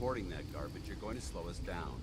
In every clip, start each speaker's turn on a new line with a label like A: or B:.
A: transporting that garbage, you're going to slow us down.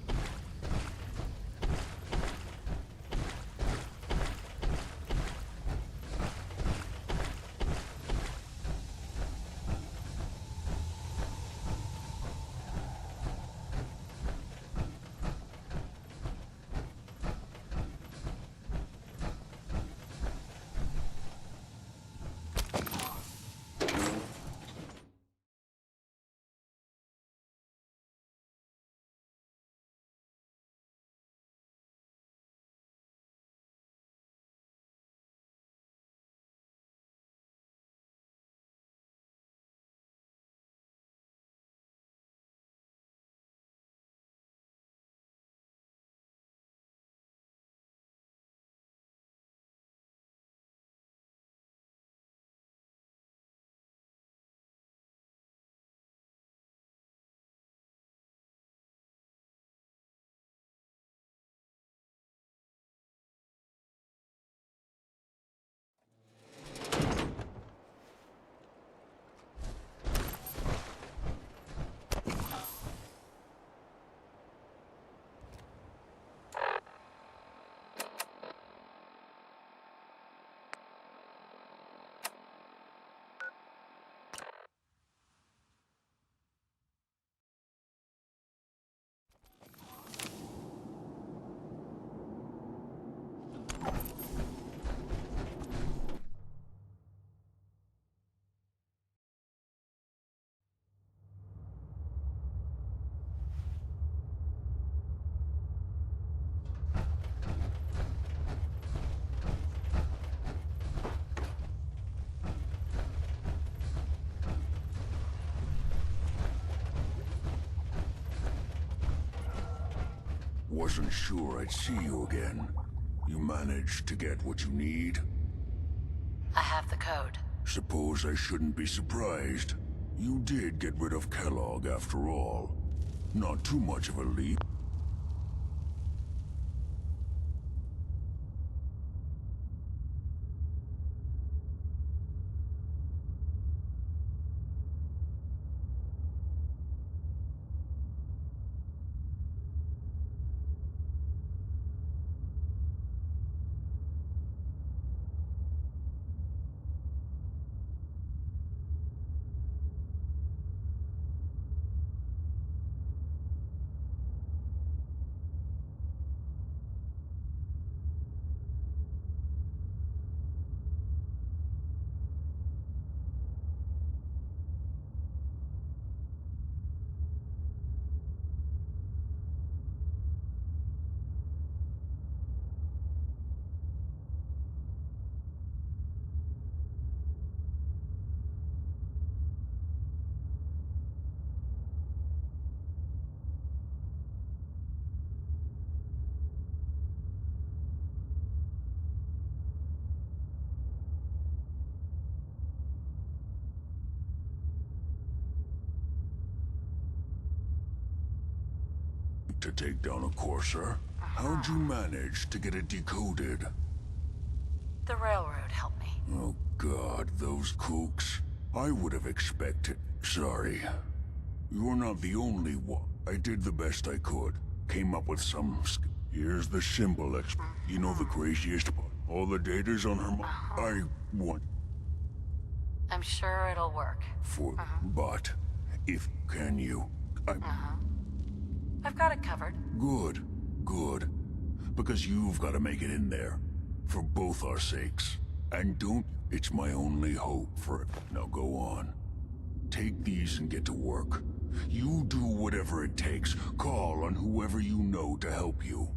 B: Wasn't sure I'd see you again. You managed to get what you need?
C: I have the code.
B: Suppose I shouldn't be surprised. You did get rid of Kellogg after all. Not too much of a leap. To take down a Courser? How'd you manage to get it decoded?
C: The railroad helped me.
B: Oh God, those kooks. I would have expected. Sorry. You're not the only one. I did the best I could. Came up with some... Here's the symbol You know the craziest part? All the data's on her I want...
C: I'm sure it'll work.
B: But... If... Can you...
C: I've got it covered.
B: Good. Good. Because you've got to make it in there. For both our sakes. And don't... It's my only hope for it. Now go on. Take these and get to work. You do whatever it takes. Call on whoever you know to help you.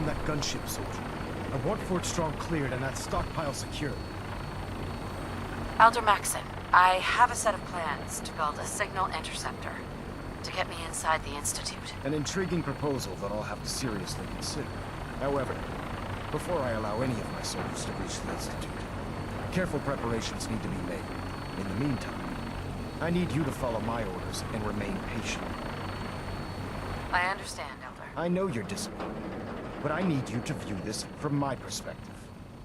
D: on that gunship, soldier. I want Fort Strong cleared and that stockpile secured.
C: Elder Maxon, I have a set of plans to build a signal interceptor to get me inside the Institute.
D: An intriguing proposal that I'll have to seriously consider. However, before I allow any of my soldiers to reach the Institute, careful preparations need to be made. In the meantime, I need you to follow my orders and remain patient.
C: I understand, Elder.
D: I know you're disappointed, but I need you to view this from my perspective.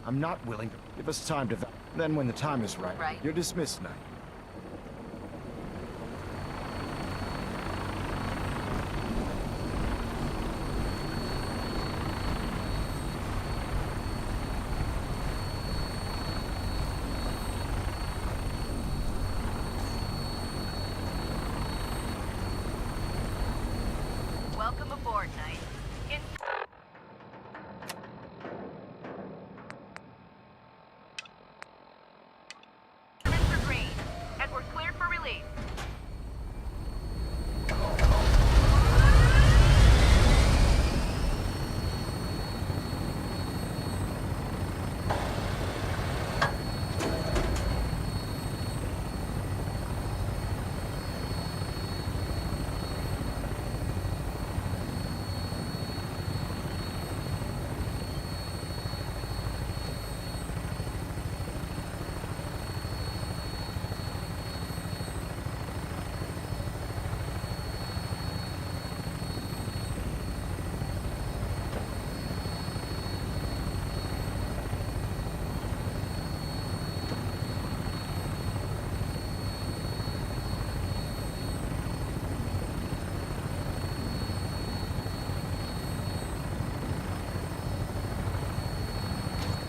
D: I'm not willing to give us time to... Then when the time is right, you're dismissed, Knight.
E: Welcome aboard, Knight. Instruments are green, and we're cleared for release.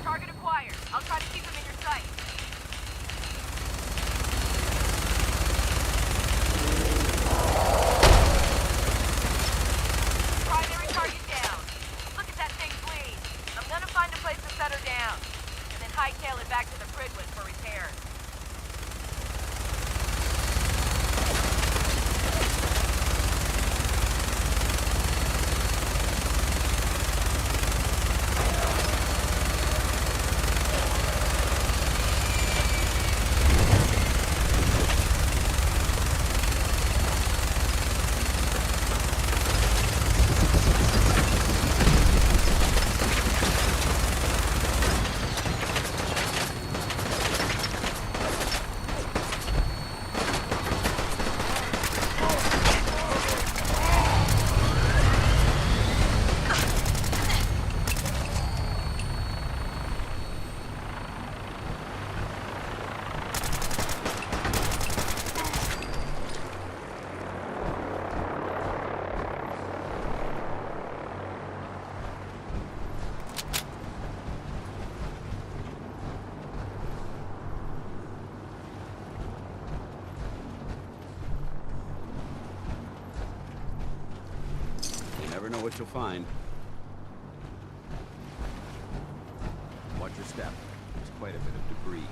E: Target acquired. I'll try to keep him in your sight. Primary target down. Look at that thing bleed. I'm gonna find a place to set her down, and then hightail it back to the Prydwen for repairs.
A: You never know what you'll find. Watch your step. There's quite a bit of debris here.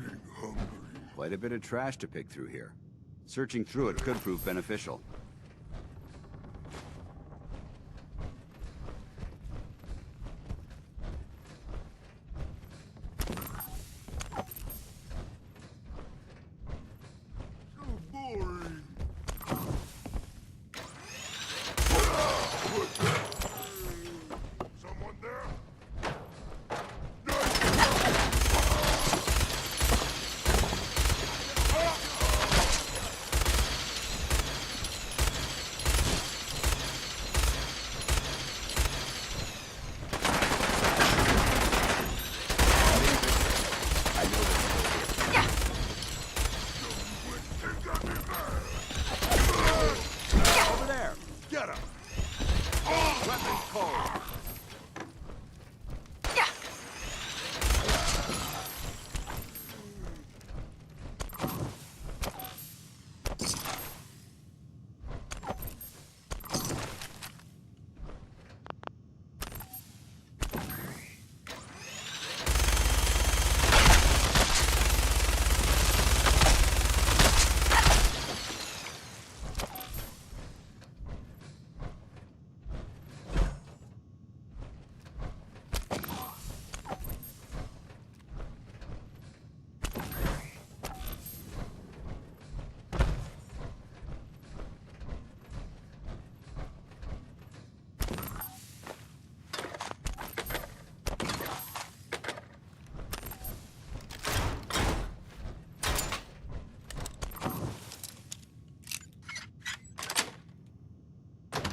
B: getting hungry.
A: Quite a bit of trash to pick through here. Searching through it could prove beneficial.
B: So boring. Someone there?
A: Over there! Get him! Weapons cold!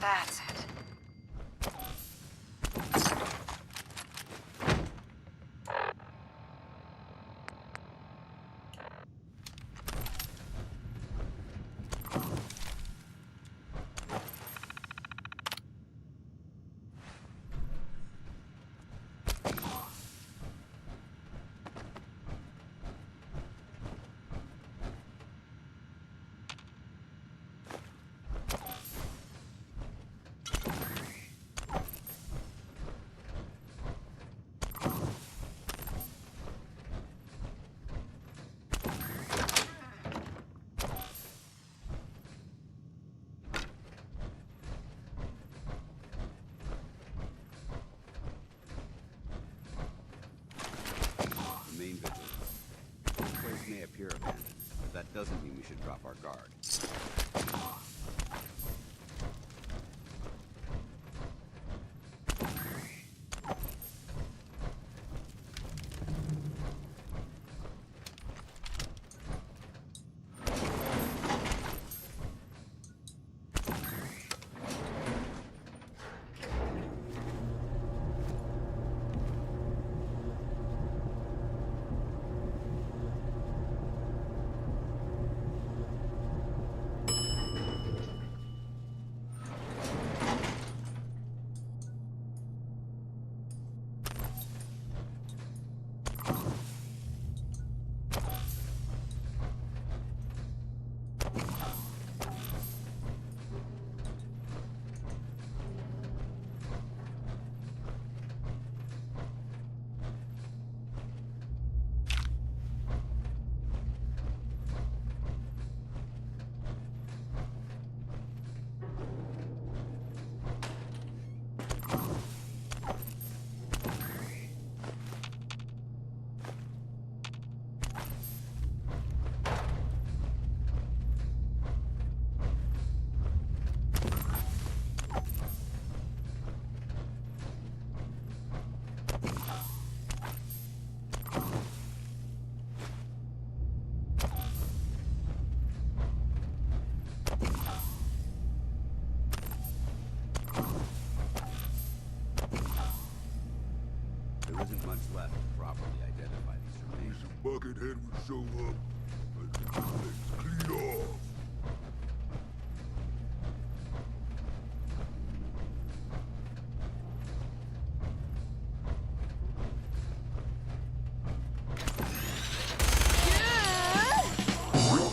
C: That's it.
A: The main vigil. This place may appear abandoned, but that doesn't mean we should drop our guard. There isn't much left to properly identify these remains.
B: Wish a buckethead would show up. Let the place clean off.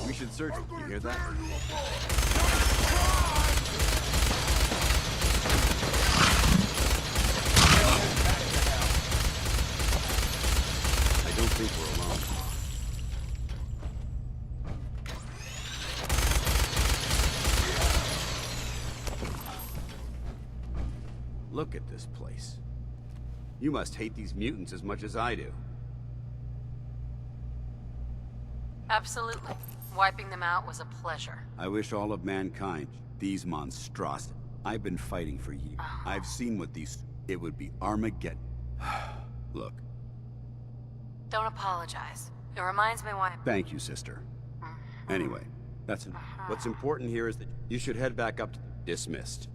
A: We should search. You hear that? I don't think we're alone. look at this place. You must hate these mutants as much as I do.
C: Absolutely. Wiping them out was a pleasure.
A: I wish all of mankind, these monstrosities. I've been fighting for years. I've seen what these... It would be Armageddon. Look.
C: Don't apologize. It reminds me why...
A: Thank you, sister. Anyway, that's enough. What's important here is that you should head back up to... Dismissed.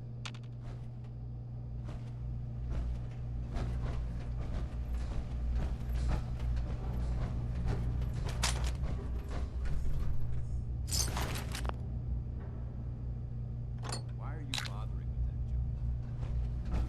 A: Why are you bothering with that joke?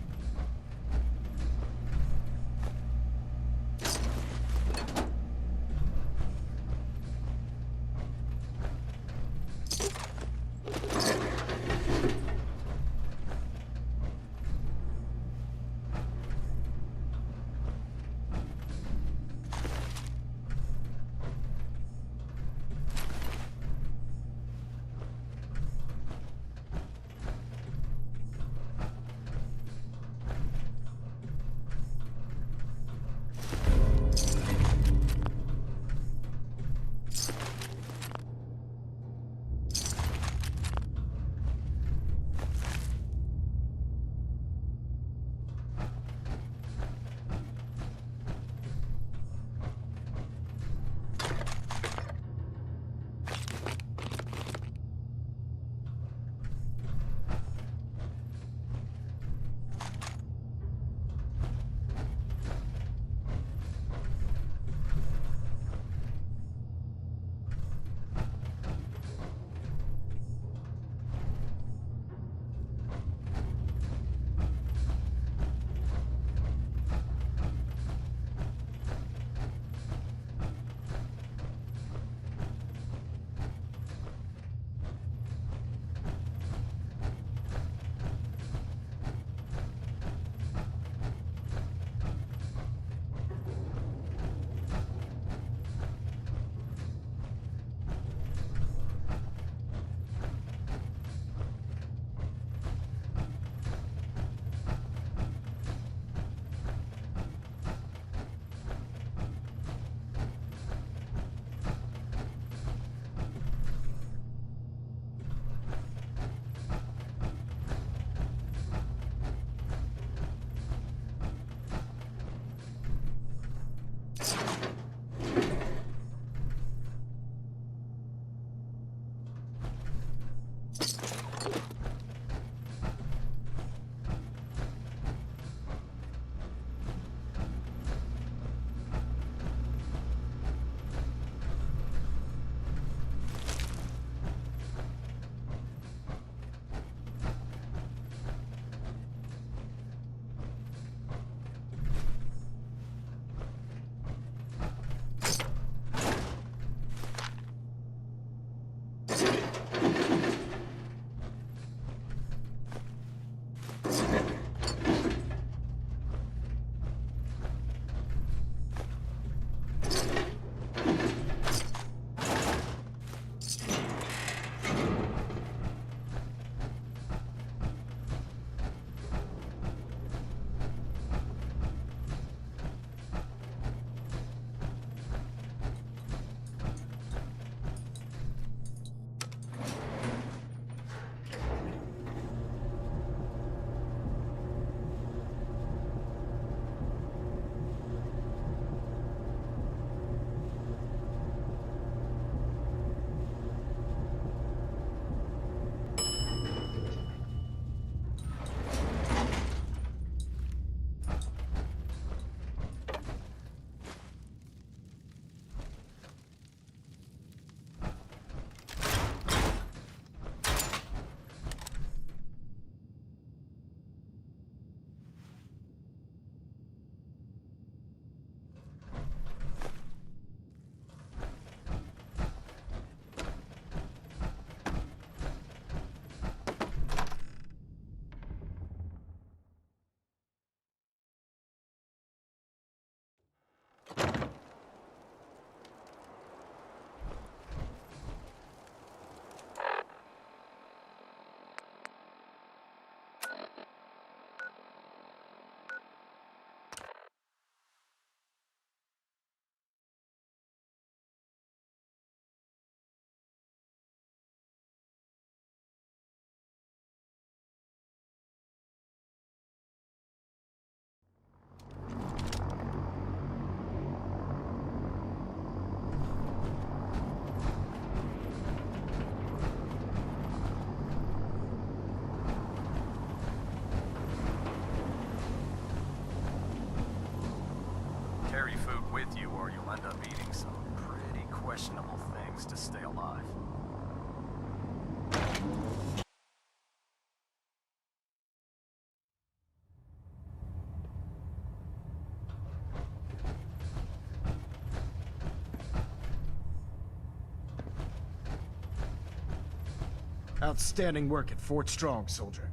D: Outstanding work at Fort Strong, soldier.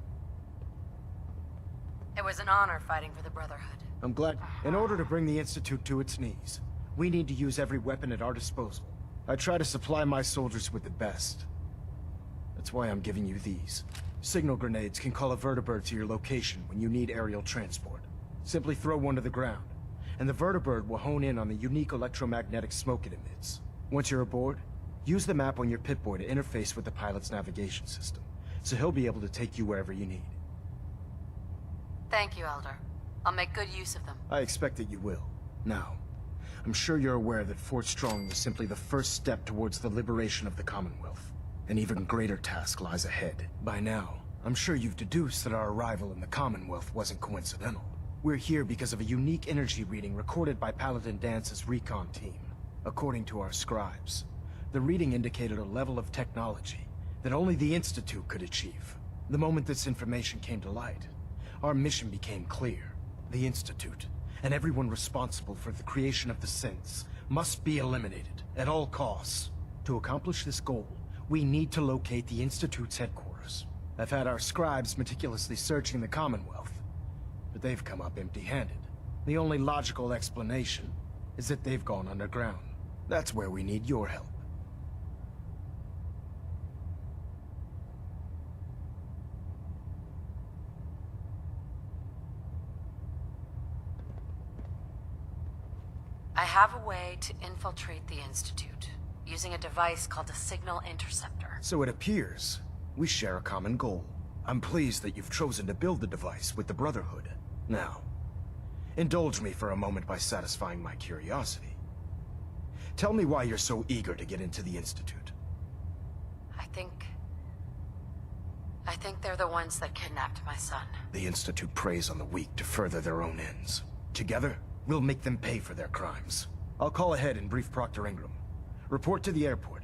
C: It was an honor fighting for the Brotherhood.
D: I'm glad. In order to bring the Institute to its knees, we need to use every weapon at our disposal. I try to supply my soldiers with the best. That's why I'm giving you these. Signal grenades can call a vertibird to your location when you need aerial transport. Simply throw one to the ground, and the vertibird will hone in on the unique electromagnetic smoke it emits. Once you're aboard, use the map on your Pip-Boy to interface with the pilot's navigation system, so he'll be able to take you wherever you need.
C: Thank you, Elder. I'll make good use of them.
D: I expect that you will. Now, I'm sure you're aware that Fort Strong was simply the first step towards the liberation of the Commonwealth. An even greater task lies ahead. By now, I'm sure you've deduced that our arrival in the Commonwealth wasn't coincidental. We're here because of a unique energy reading recorded by Paladin Dance's recon team. According to our scribes, the reading indicated a level of technology that only the Institute could achieve. The moment this information came to light, our mission became clear. The Institute, and everyone responsible for the creation of the synths, must be eliminated at all costs. To accomplish this goal, we need to locate the Institute's headquarters. I've had our scribes meticulously searching the Commonwealth, but they've come up empty-handed. The only logical explanation is that they've gone underground. That's where we need your help.
C: I have a way to infiltrate the Institute, using a device called a signal interceptor.
D: So it appears we share a common goal. I'm pleased that you've chosen to build the device with the Brotherhood. Now, indulge me for a moment by satisfying my curiosity. Tell me why you're so eager to get into the Institute.
C: I think they're the ones that kidnapped my son.
D: The Institute preys on the weak to further their own ends. Together, we'll make them pay for their crimes. I'll call ahead and brief Proctor Ingram. Report to the airport,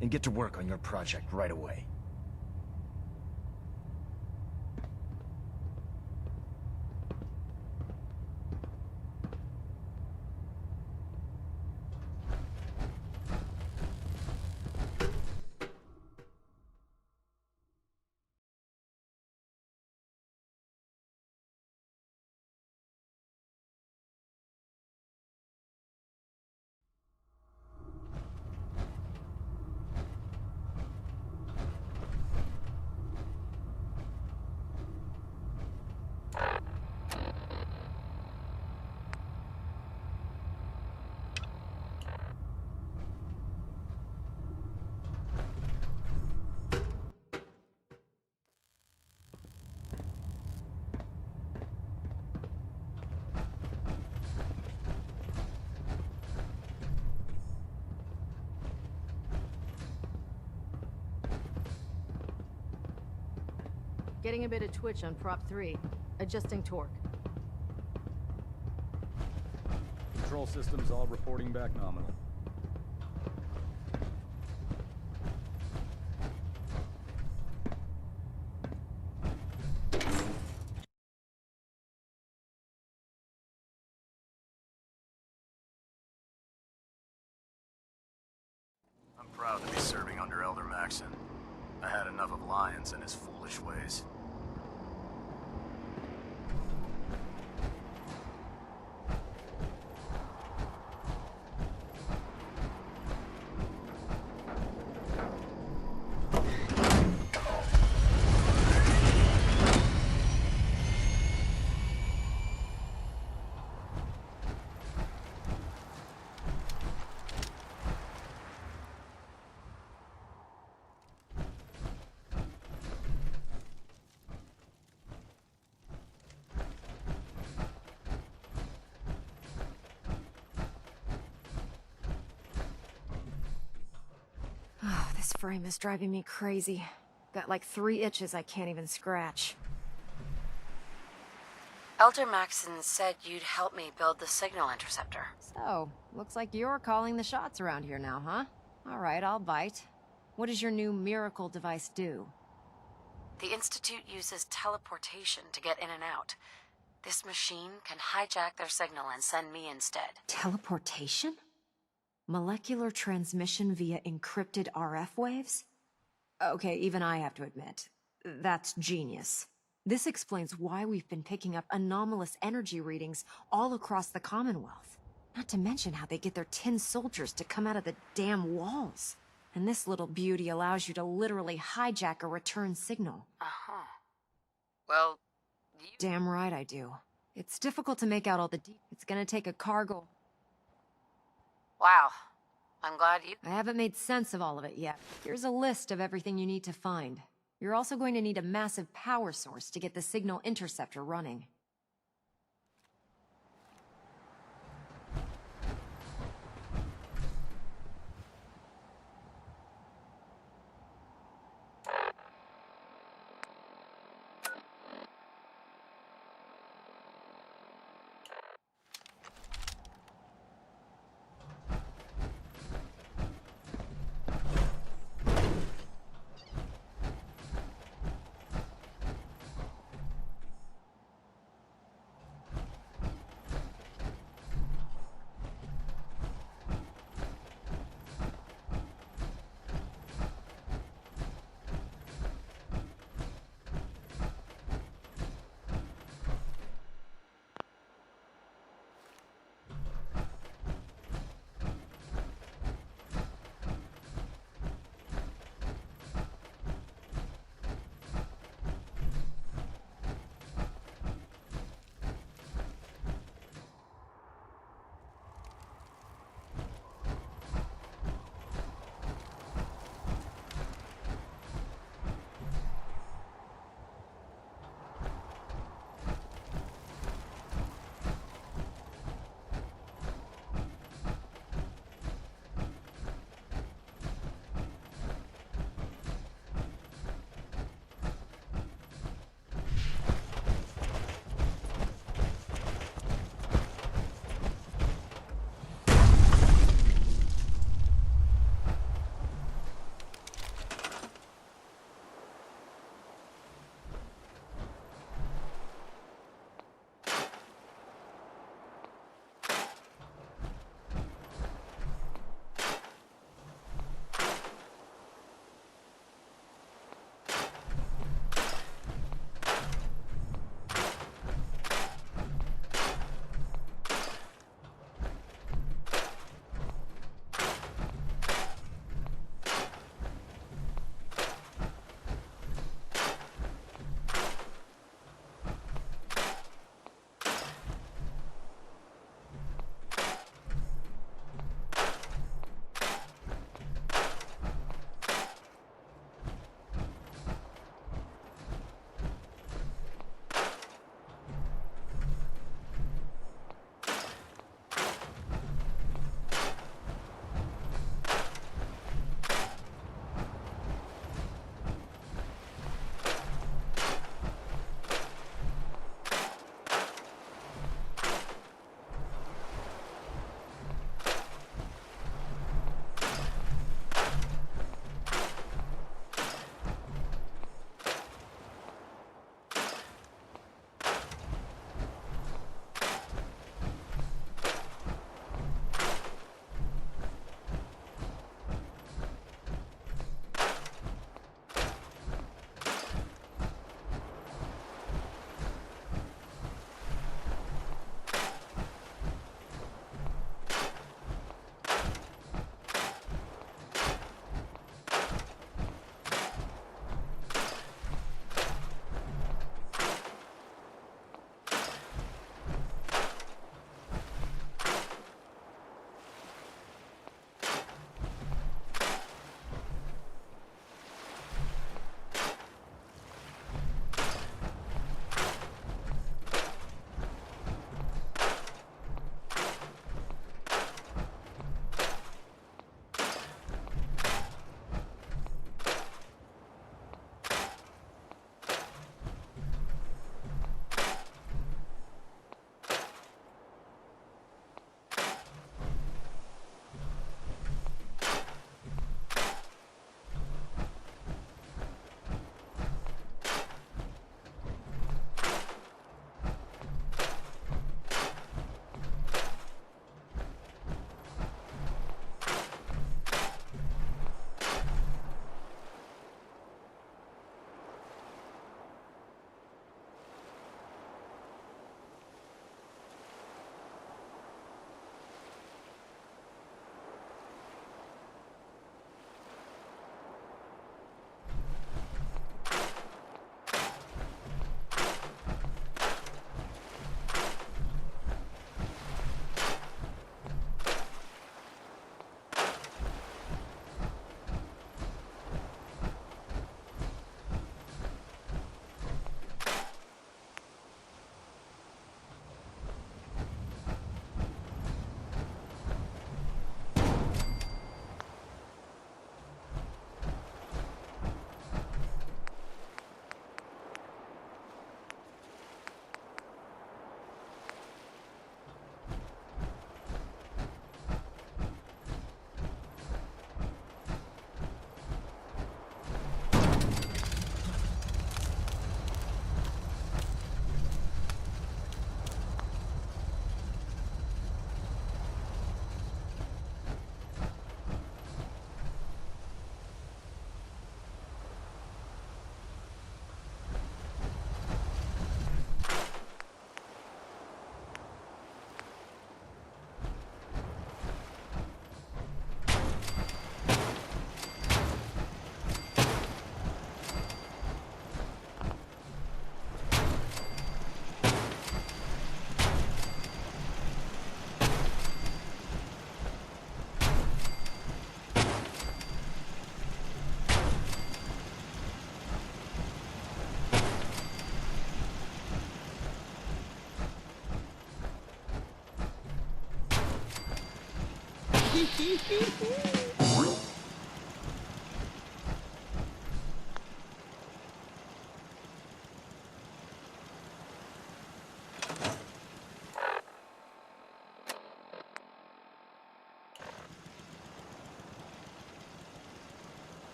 D: and get to work on your project right away.
F: Getting a bit of twitch on prop 3. Adjusting torque.
G: Control systems all reporting back nominal.
H: I'm proud to be serving under Elder Maxson. I had enough of Lyons and his foolish ways.
F: Oh, this frame is driving me crazy. Got like 3 itches I can't even scratch.
C: Elder Maxson said you'd help me build the signal interceptor.
F: So, looks like you're calling the shots around here now, huh? Alright, I'll bite. What does your new miracle device do?
C: The Institute uses teleportation to get in and out. This machine can hijack their signal and send me instead.
F: Teleportation? Molecular transmission via encrypted RF waves? Okay, even I have to admit, that's genius. This explains why we've been picking up anomalous energy readings all across the Commonwealth. Not to mention how they get their tin soldiers to come out of the damn walls. And this little beauty allows you to literally hijack a return signal.
C: Uh-huh. Well,
F: Damn right I do. It's difficult to make out all the It's gonna take a cargo.
C: wow. I'm glad you...
F: I haven't made sense of all of it yet. Here's a list of everything you need to find. You're also going to need a massive power source to get the signal interceptor running.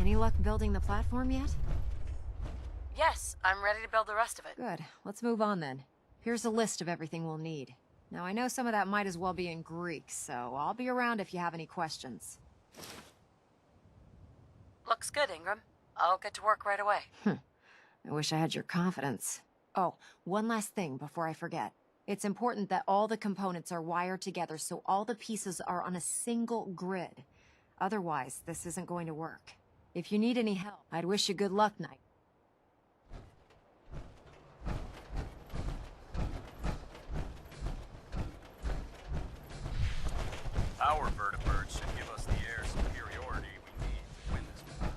F: Any luck building the platform yet?
C: Yes, I'm ready to build the rest of it.
F: Good. Let's move on then. Here's a list of everything we'll need. Now, I know some of that might as well be in Greek, so I'll be around if you have any questions.
C: Looks good, Ingram. I'll get to work right away.
F: I wish I had your confidence. Oh, one last thing before I forget. It's important that all the components are wired together so all the pieces are on a single grid. Otherwise, this isn't going to work. If you need any help, I'd wish you good luck, Knight.
H: Our vertibirds should give us the air superiority we need to win this war.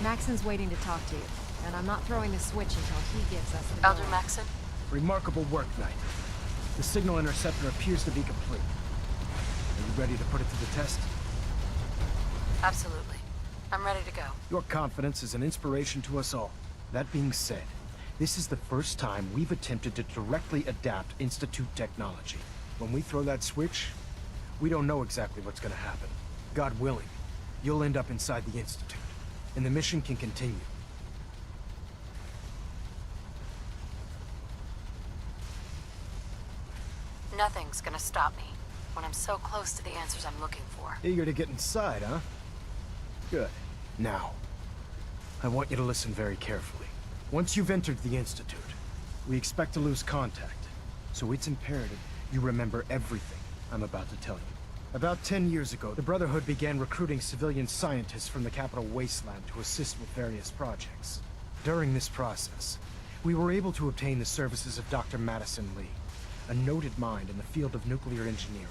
F: Maxon's waiting to talk to you, and I'm not throwing the switch until he gives us the
C: Elder
F: go.
C: Maxon?
D: Remarkable work, Knight. The signal interceptor appears to be complete. Are you ready to put it to the test?
C: Absolutely. I'm ready to go.
D: Your confidence is an inspiration to us all. That being said, this is the first time we've attempted to directly adapt Institute technology. When we throw that switch, we don't know exactly what's gonna happen. God willing, you'll end up inside the Institute, and the mission can continue.
C: Nothing's gonna stop me when I'm so close to the answers I'm looking for.
D: Eager to get inside, huh? Good. Now, I want you to listen very carefully. Once you've entered the Institute, we expect to lose contact, so it's imperative you remember everything I'm about to tell you. About 10 years ago, the Brotherhood began recruiting civilian scientists from the Capital Wasteland to assist with various projects. During this process, we were able to obtain the services of Dr. Madison Lee, a noted mind in the field of nuclear engineering.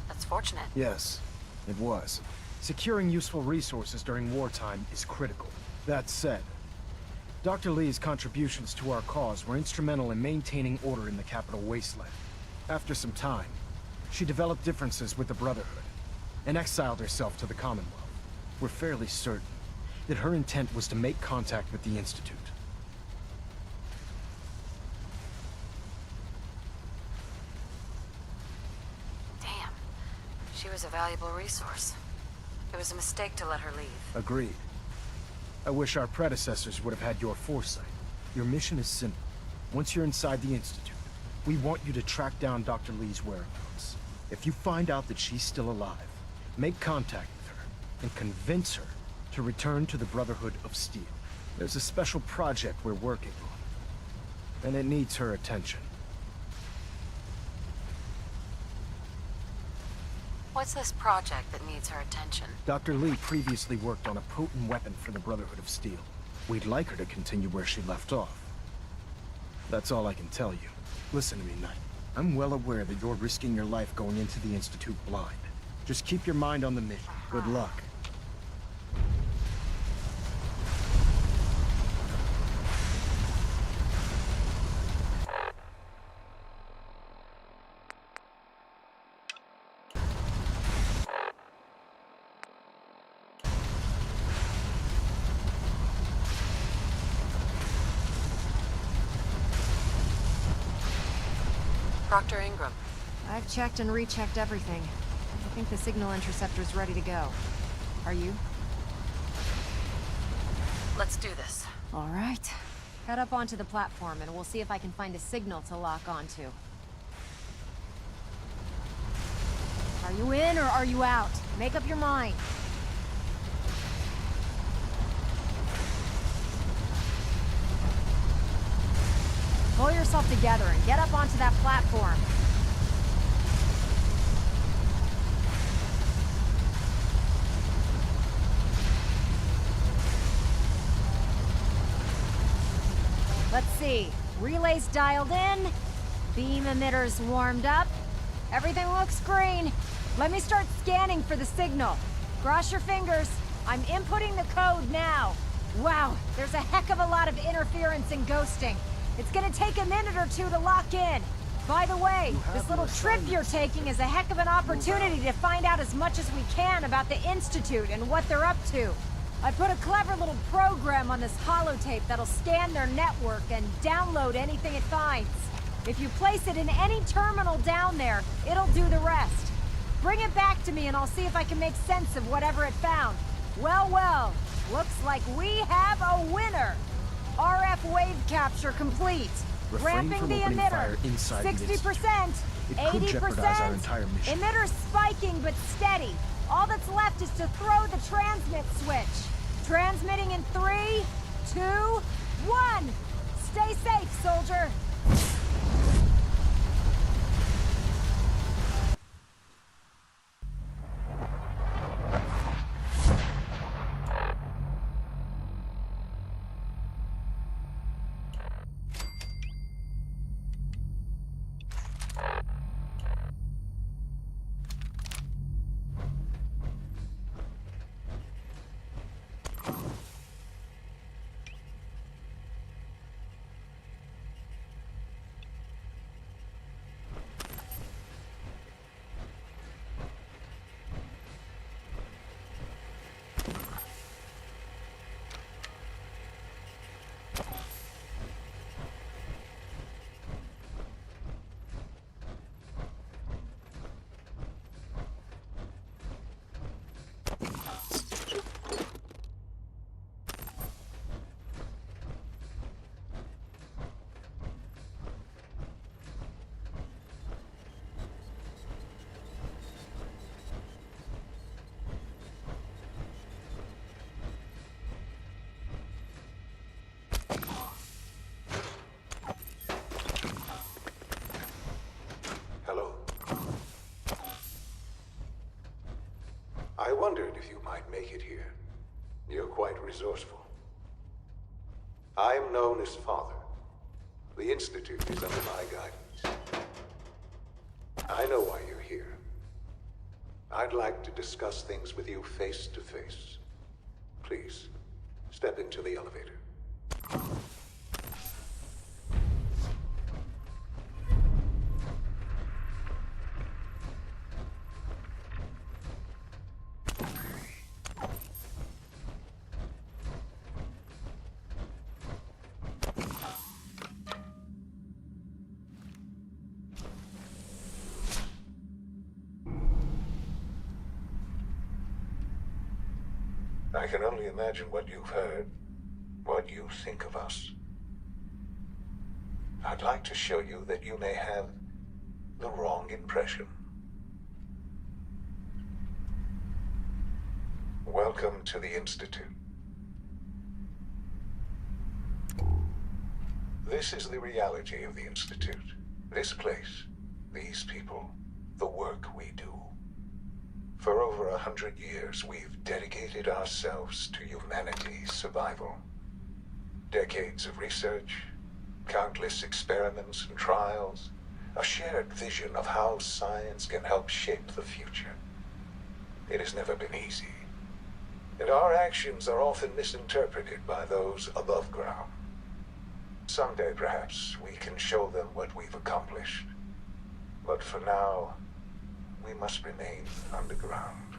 C: That's fortunate.
D: Yes, it was. Securing useful resources during wartime is critical. That said, Dr. Lee's contributions to our cause were instrumental in maintaining order in the Capital Wasteland. After some time, she developed differences with the Brotherhood and exiled herself to the Commonwealth. We're fairly certain that her intent was to make contact with the Institute.
C: Damn. She was a valuable resource. It was a mistake to let her leave.
D: Agreed. I wish our predecessors would have had your foresight. Your mission is simple. Once you're inside the Institute, we want you to track down Dr. Lee's whereabouts. If you find out that she's still alive, make contact with her and convince her to return to the Brotherhood of Steel. There's a special project we're working on, and it needs her attention.
C: What's this project that needs her attention?
D: Dr. Lee previously worked on a potent weapon for the Brotherhood of Steel. We'd like her to continue where she left off. That's all I can tell you. Listen to me, Knight. I'm well aware that you're risking your life going into the Institute blind. Just keep your mind on the mission. Good luck.
C: Dr. Ingram.
F: I've checked and rechecked everything. I think the signal interceptor's ready to go. Are you?
C: Let's do this.
F: All right. Head up onto the platform and we'll see if I can find a signal to lock onto. Are you in or are you out? Make up your mind. Pull yourself together and get up onto that platform. Let's see. Relays dialed in. Beam emitters warmed up. Everything looks green. Let me start scanning for the signal. Cross your fingers. I'm inputting the code now. Wow, there's a heck of a lot of interference and ghosting. It's gonna take a minute or two to lock in. By the way, this little trip you're taking is a heck of an opportunity to find out as much as we can about the Institute and what they're up to. I put a clever little program on this holotape that'll scan their network and download anything it finds. If you place it in any terminal down there, it'll do the rest. Bring it back to me and I'll see if I can make sense of whatever it found. Well, well, looks like we have a winner. RF wave capture complete.
D: Refrain
F: Ramping
D: from
F: the
D: opening
F: emitter.
D: fire inside the
F: 60%.
D: It could jeopardize our entire mission.
F: Emitter spiking but steady. All that's left is to throw the transmit switch. Transmitting in 3, 2, 1. Stay safe, soldier.
I: if you might make it here. You're quite resourceful. I am known as Father. The Institute is under my guidance. I know why you're here. I'd like to discuss things with you face to face. Please, step into the elevator. I can only imagine what you've heard, what you think of us. I'd like to show you that you may have the wrong impression. Welcome to the Institute. This is the reality of the Institute. This place, these people, the work we do. For over 100 years, we've dedicated ourselves to humanity's survival. Decades of research, countless experiments and trials, a shared vision of how science can help shape the future. It has never been easy, and our actions are often misinterpreted by those above ground. Someday, perhaps, we can show them what we've accomplished. But for now, we must remain underground.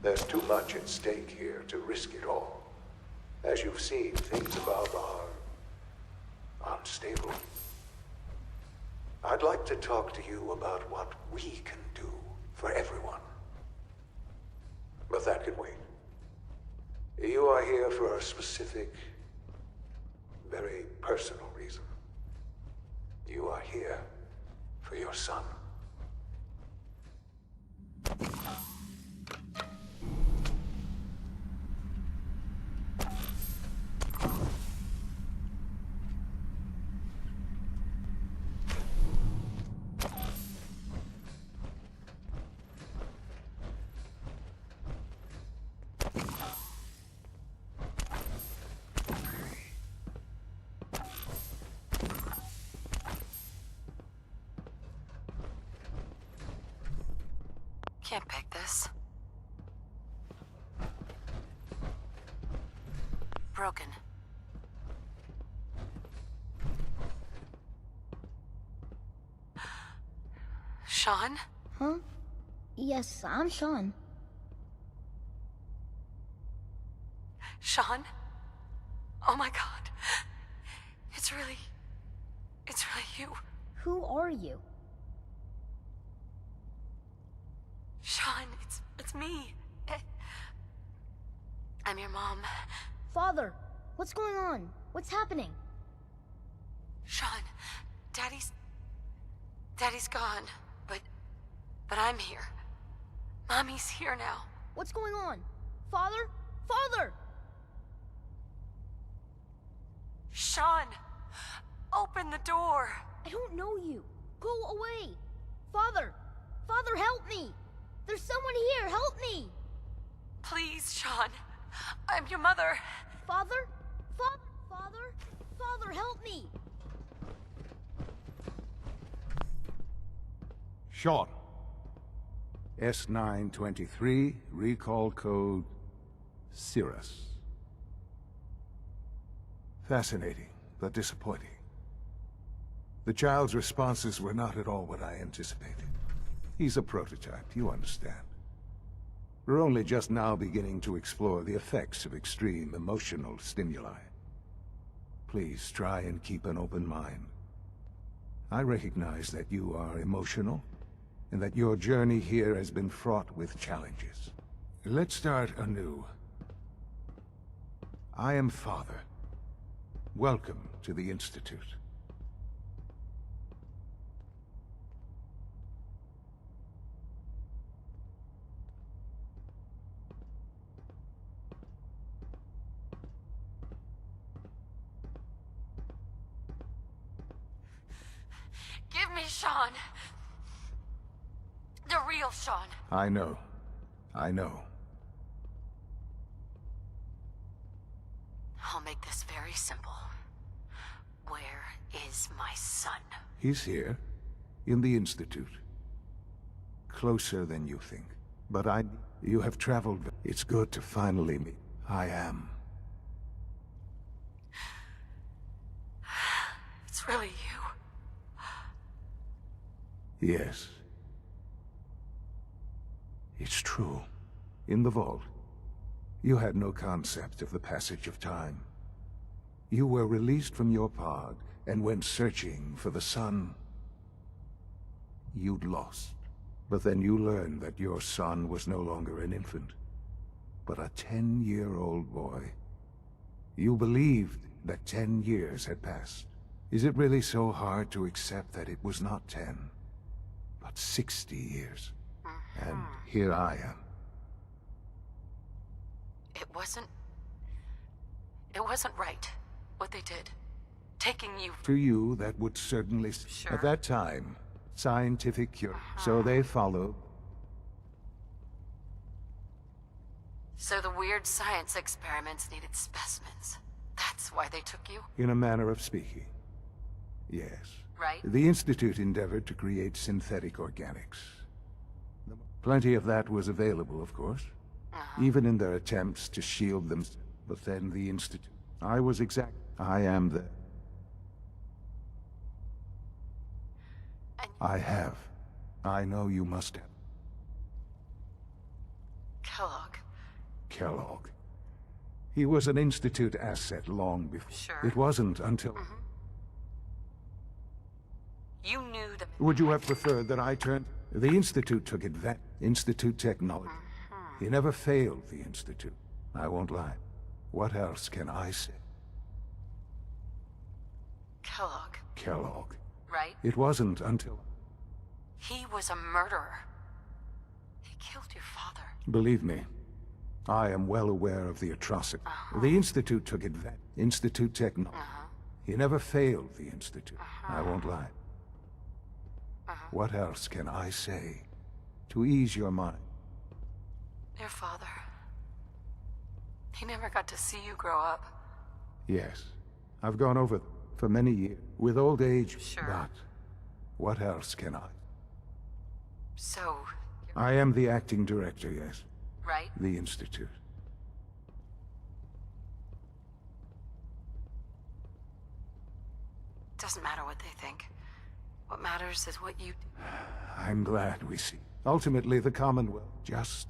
I: There's too much at stake here to risk it all. As you've seen, things above are unstable. I'd like to talk to you about what we can do for everyone. But that can wait. You are here for a specific, very personal reason. You are here for your son.
C: Can't pick this. Broken. Sean?
J: Huh? Yes, I'm Sean.
C: Sean? Oh my god. It's really you.
J: Who are you?
C: Sean, it's me. I'm your mom.
J: Father, what's going on? What's happening?
C: Sean, Daddy's gone, but I'm here. Mommy's here now.
J: What's going on? Father? Father!
C: Sean, open the door.
J: I don't know you. Go away. Father! Father, help me! There's someone here, help me!
C: Please, Sean. I'm your mother.
J: Father? Father, help me!
K: Sean. S923, recall code Cirrus. Fascinating, but disappointing. The child's responses were not at all what I anticipated. He's a prototype, you understand. We're only just now beginning to explore the effects of extreme emotional stimuli. Please try and keep an open mind. I recognize that you are emotional, and that your journey here has been fraught with challenges. Let's start anew. I am Father. Welcome to the Institute.
C: Give me Sean. The real Sean.
K: I know.
C: I'll make this very simple. Where is my son?
K: He's here, in the Institute. Closer than you think. But you have traveled. It's good to finally meet. I am.
C: It's really you.
K: Yes. It's true. In the vault, you had no concept of the passage of time. You were released from your pod and went searching for the sun you'd lost. But then you learned that your son was no longer an infant, but a 10-year-old boy. You believed that 10 years had passed. Is it really so hard to accept that it was not 10, but 60 years? And here I am.
C: It wasn't right, what they did. Taking you...
K: To you, that would certainly...
C: Sure.
K: At that time, scientific cure. So they followed.
C: So the weird science experiments needed specimens. That's why they took you?
K: In a manner of speaking. Yes.
C: Right?
K: The Institute endeavored to create synthetic organics. Plenty of that was available, of course. Even in their attempts to shield them. But then the Institute... I am the... I have. I know you must have.
C: Kellogg.
K: Kellogg. He was an Institute asset long before.
C: Sure.
K: It wasn't until...
C: You knew that...
K: Would you have preferred that I turned... The Institute took advantage. Institute technology. He never failed, the Institute. I won't lie. What else can I say?
C: Kellogg.
K: Kellogg.
C: Right?
K: It wasn't until...
C: He was a murderer. He killed your father.
K: Believe me, I am well aware of the atrocity. The Institute took advantage. Institute technology. He never failed, the Institute. I won't lie. What else can I say to ease your mind?
C: Your father. He never got to see you grow up.
K: Yes, I've gone over them for many years. With old age,
C: Sure.
K: but what else can I?
C: So,
K: I am the acting director, yes.
C: right?
K: The Institute.
C: Doesn't matter what they think. What matters is what you...
K: I'm glad we see. Ultimately, the Commonwealth just...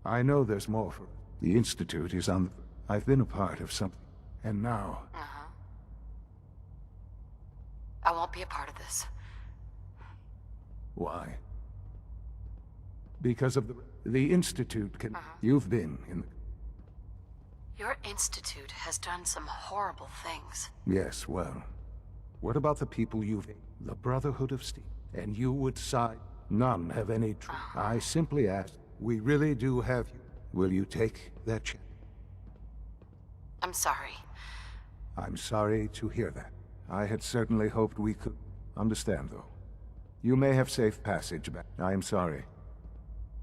K: I know there's more for it. The Institute is on... I've been a part of something. And now...
C: I won't be a part of this.
K: Why? Because of the Institute can... You've been in...
C: Your institute has done some horrible things.
K: Yes, well... What about the people you've... The Brotherhood of Steel? And you would side... None have any truth. I simply ask, we really do have you. Will you take that chance?
C: I'm sorry.
K: I'm sorry to hear that. I had certainly hoped we could... Understand, though. You may have safe passage back. I am sorry.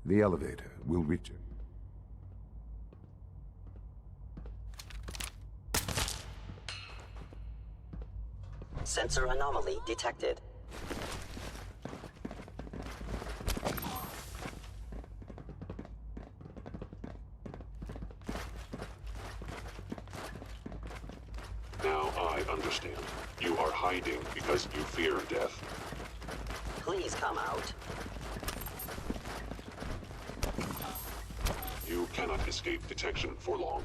K: The elevator will return.
L: Sensor anomaly detected.
M: Now I understand. You are hiding because you fear death.
L: Please come out.
M: You cannot escape detection for long.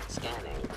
L: Scanning.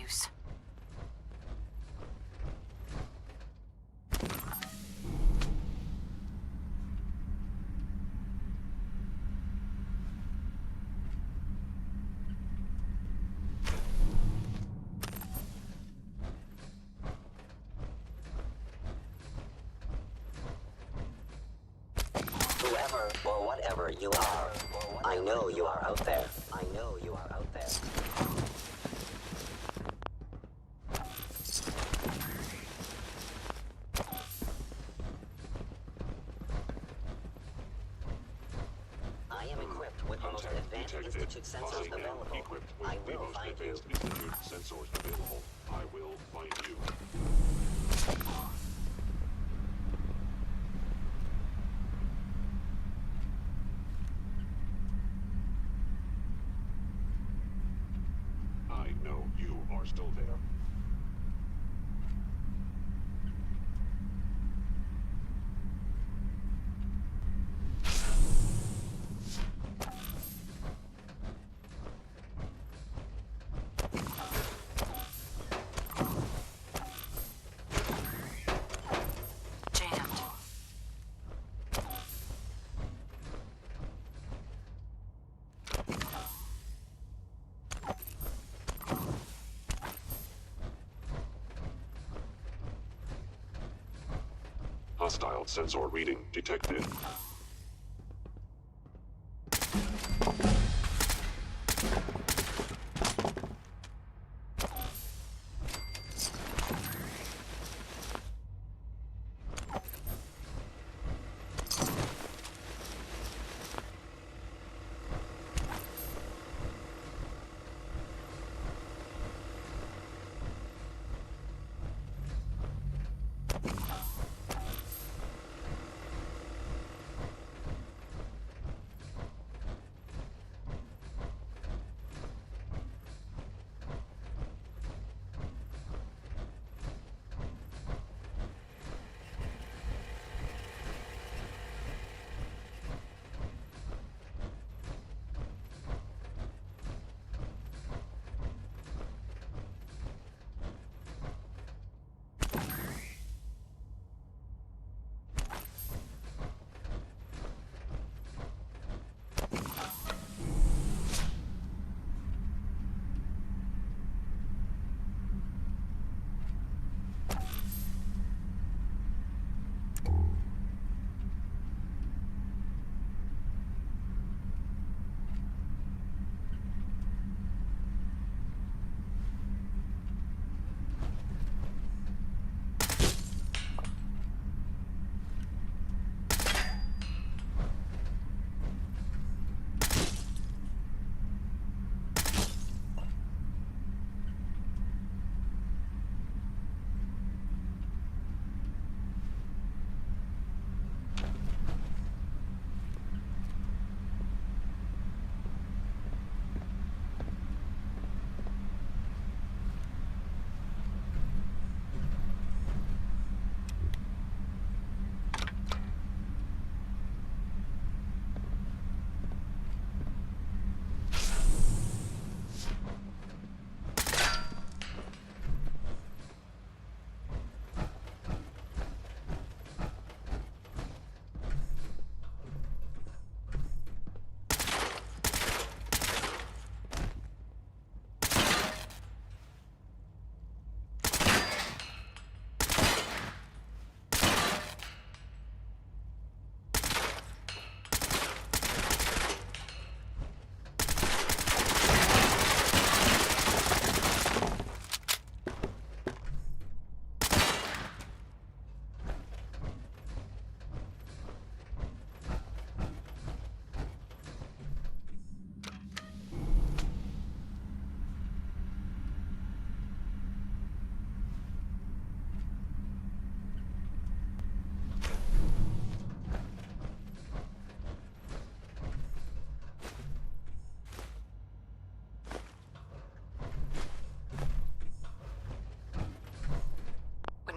C: use.
L: Whoever or whatever you are, I know you are out there. I know you are out there. I am equipped with the most advanced Institute sensors available.
M: Equipped with
L: I
M: the
L: will
M: most
L: find you.
M: advanced Institute sensors available. I will find you. I know you are still there.
C: Jammed.
M: Hostile sensor reading detected.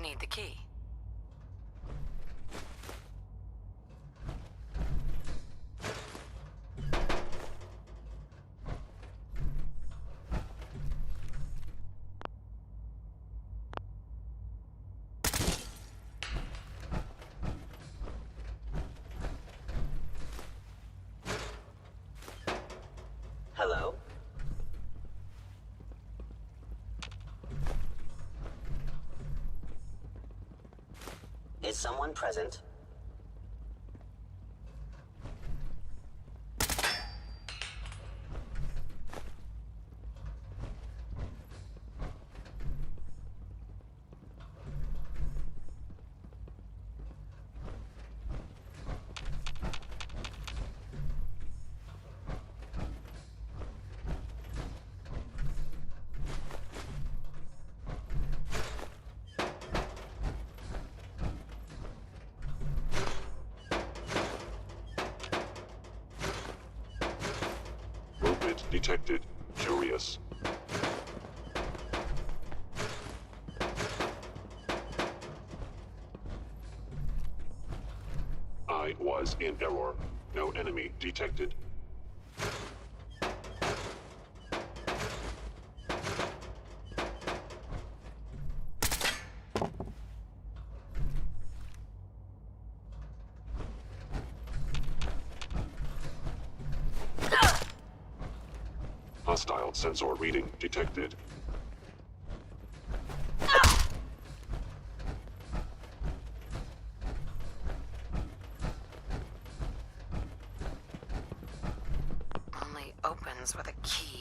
C: Need the key.
L: Is someone present?
M: Movement detected. Curious. I was in error. No enemy detected. Hostile sensor reading detected.
C: Only opens with a key.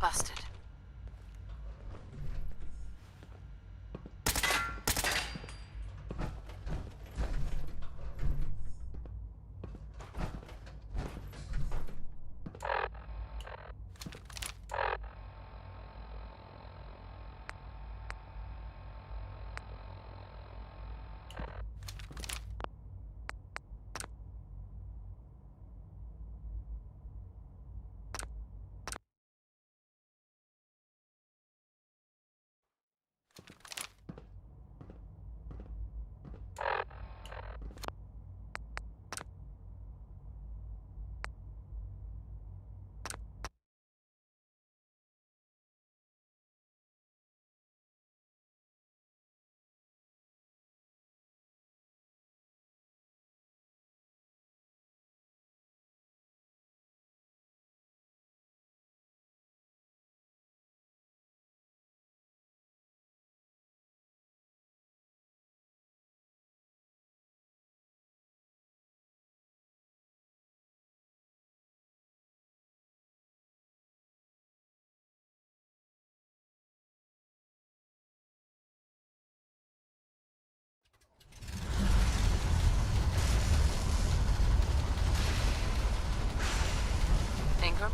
C: Busted. Ingram?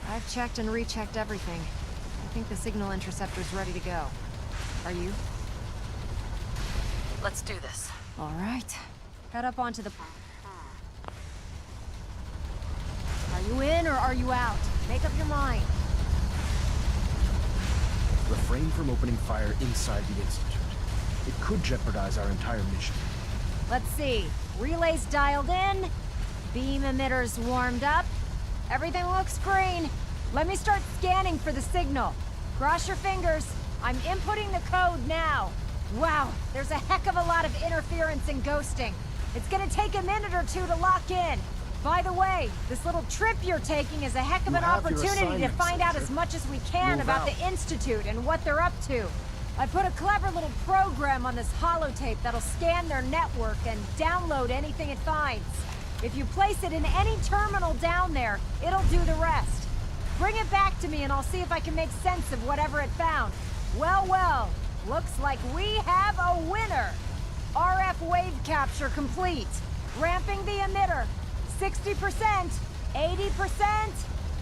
F: I've checked and rechecked everything. I think the signal interceptor's ready to go. Are you?
C: Let's do this.
F: All right. Head up onto the... Are you in or are you out? Make up your mind.
D: Refrain from opening fire inside the Institute. It could jeopardize our entire mission.
F: Let's see. Relays dialed in. Beam emitters warmed up. Everything looks green. Let me start scanning for the signal. Cross your fingers. I'm inputting the code now. Wow, there's a heck of a lot of interference and ghosting. It's gonna take a minute or two to lock in. By the way, this little trip you're taking is a heck of an opportunity to find out as much as we can about the Institute and what they're up to. I put a clever little program on this holotape that'll scan their network and download anything it finds. If you place it in any terminal down there, it'll do the rest. Bring it back to me and I'll see if I can make sense of whatever it found. Well, well, looks like we have a winner. RF wave capture complete. Ramping the emitter. 60%, 80%,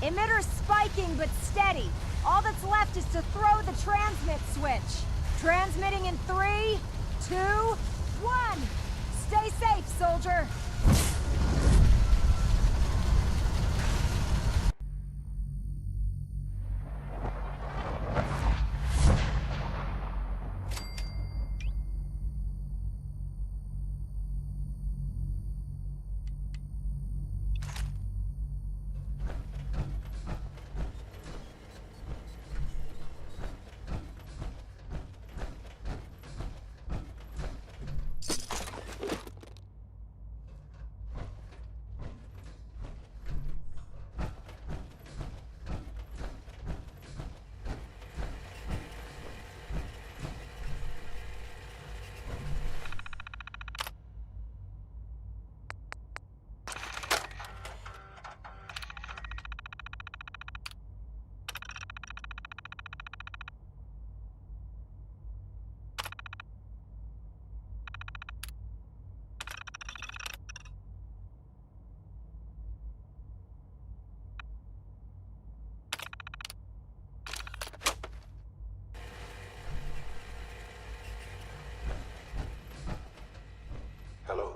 N: Emitter's spiking, but steady. All that's left is to throw the transmit switch. Transmitting in 3, 2, 1. Stay safe, soldier.
I: Hello.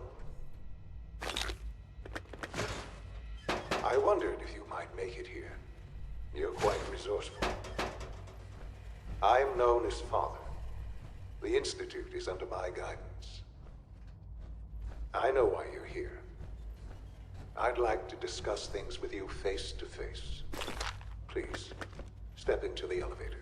I: I wondered if you might make it here. You're quite resourceful. I'm known as Father. The Institute is under my guidance. I know why you're here. I'd like to discuss things with you face to face. Please, step into the elevator.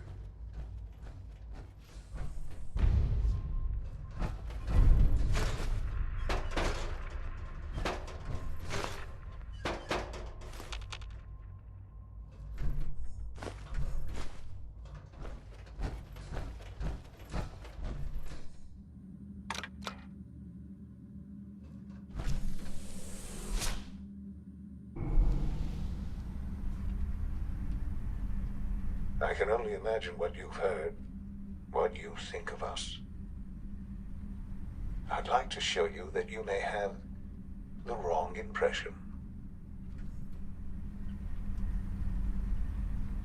I: I can only imagine what you've heard, what you think of us. I'd like to show you that you may have the wrong impression.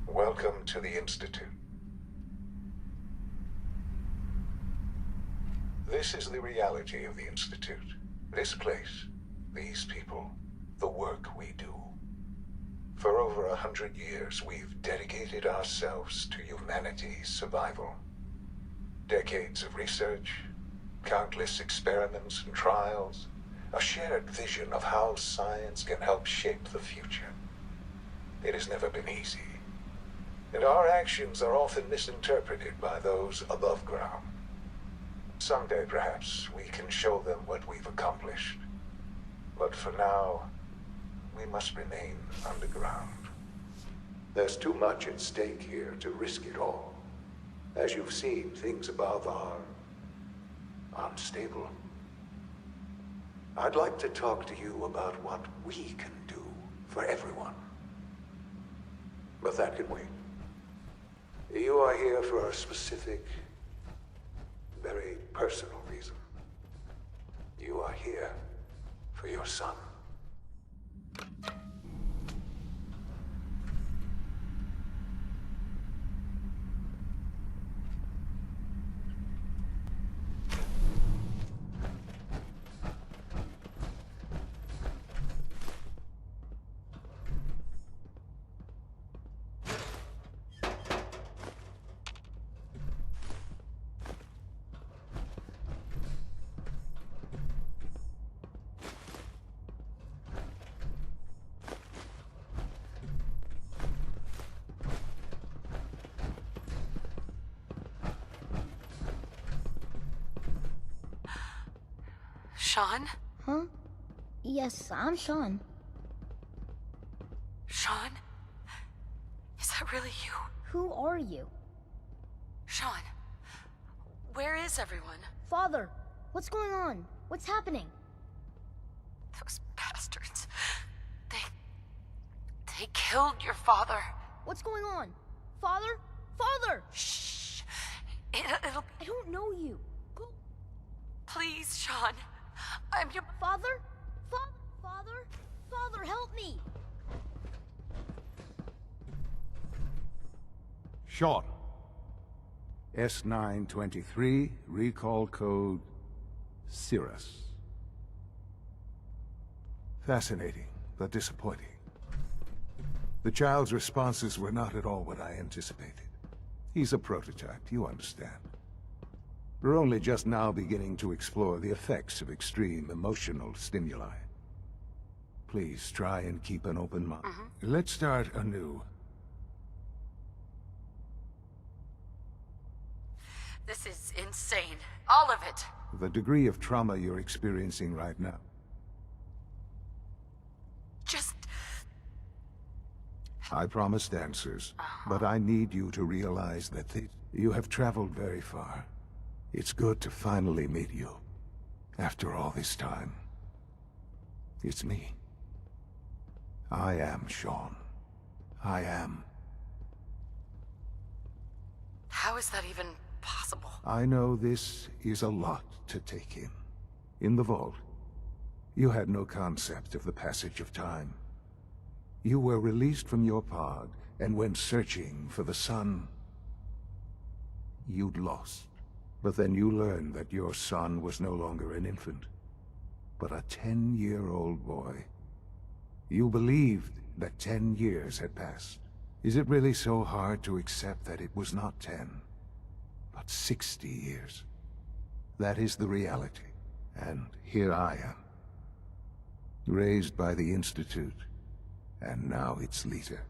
I: Welcome to the Institute. This is the reality of the Institute. This place, these people, the work we do. For over 100 years, we've dedicated ourselves to humanity's survival. Decades of research, countless experiments and trials, a shared vision of how science can help shape the future. It has never been easy, and our actions are often misinterpreted by those above ground. Someday, perhaps, we can show them what we've accomplished. But for now, we must remain underground. There's too much at stake here to risk it all. As you've seen, things above are unstable. I'd like to talk to you about what we can do for everyone. But that can wait. You are here for a specific, very personal reason. You are here for your son.
C: Sean?
J: Huh? Yes, I'm Sean.
C: Sean? Is that really you?
J: Who are you?
C: Sean, where is everyone?
J: Father, what's going on? What's happening?
C: Those bastards. They killed your father.
J: What's going on? Father? Father!
C: Shh.
J: I don't know you. Go.
C: Please, Sean. I'm your...
J: Father? Father, help me!
K: Sean. S923, recall code Cirrus. Fascinating, but disappointing. The child's responses were not at all what I anticipated. He's a prototype, you understand. We're only just now beginning to explore the effects of extreme emotional stimuli. Please try and keep an open mind. Let's start anew.
C: This is insane. All of it.
K: The degree of trauma you're experiencing right now.
C: Just...
K: I promised answers, but I need you to realize that you have traveled very far. It's good to finally meet you. After all this time. It's me. I am Sean. I am.
C: How is that even possible?
K: I know this is a lot to take in. In the vault, you had no concept of the passage of time. You were released from your pod and went searching for the sun. You'd lost. But then you learned that your son was no longer an infant, but a 10-year-old boy. You believed that 10 years had passed. Is it really so hard to accept that it was not 10, but 60 years? That is the reality, and here I am. Raised by the Institute, and now its leader.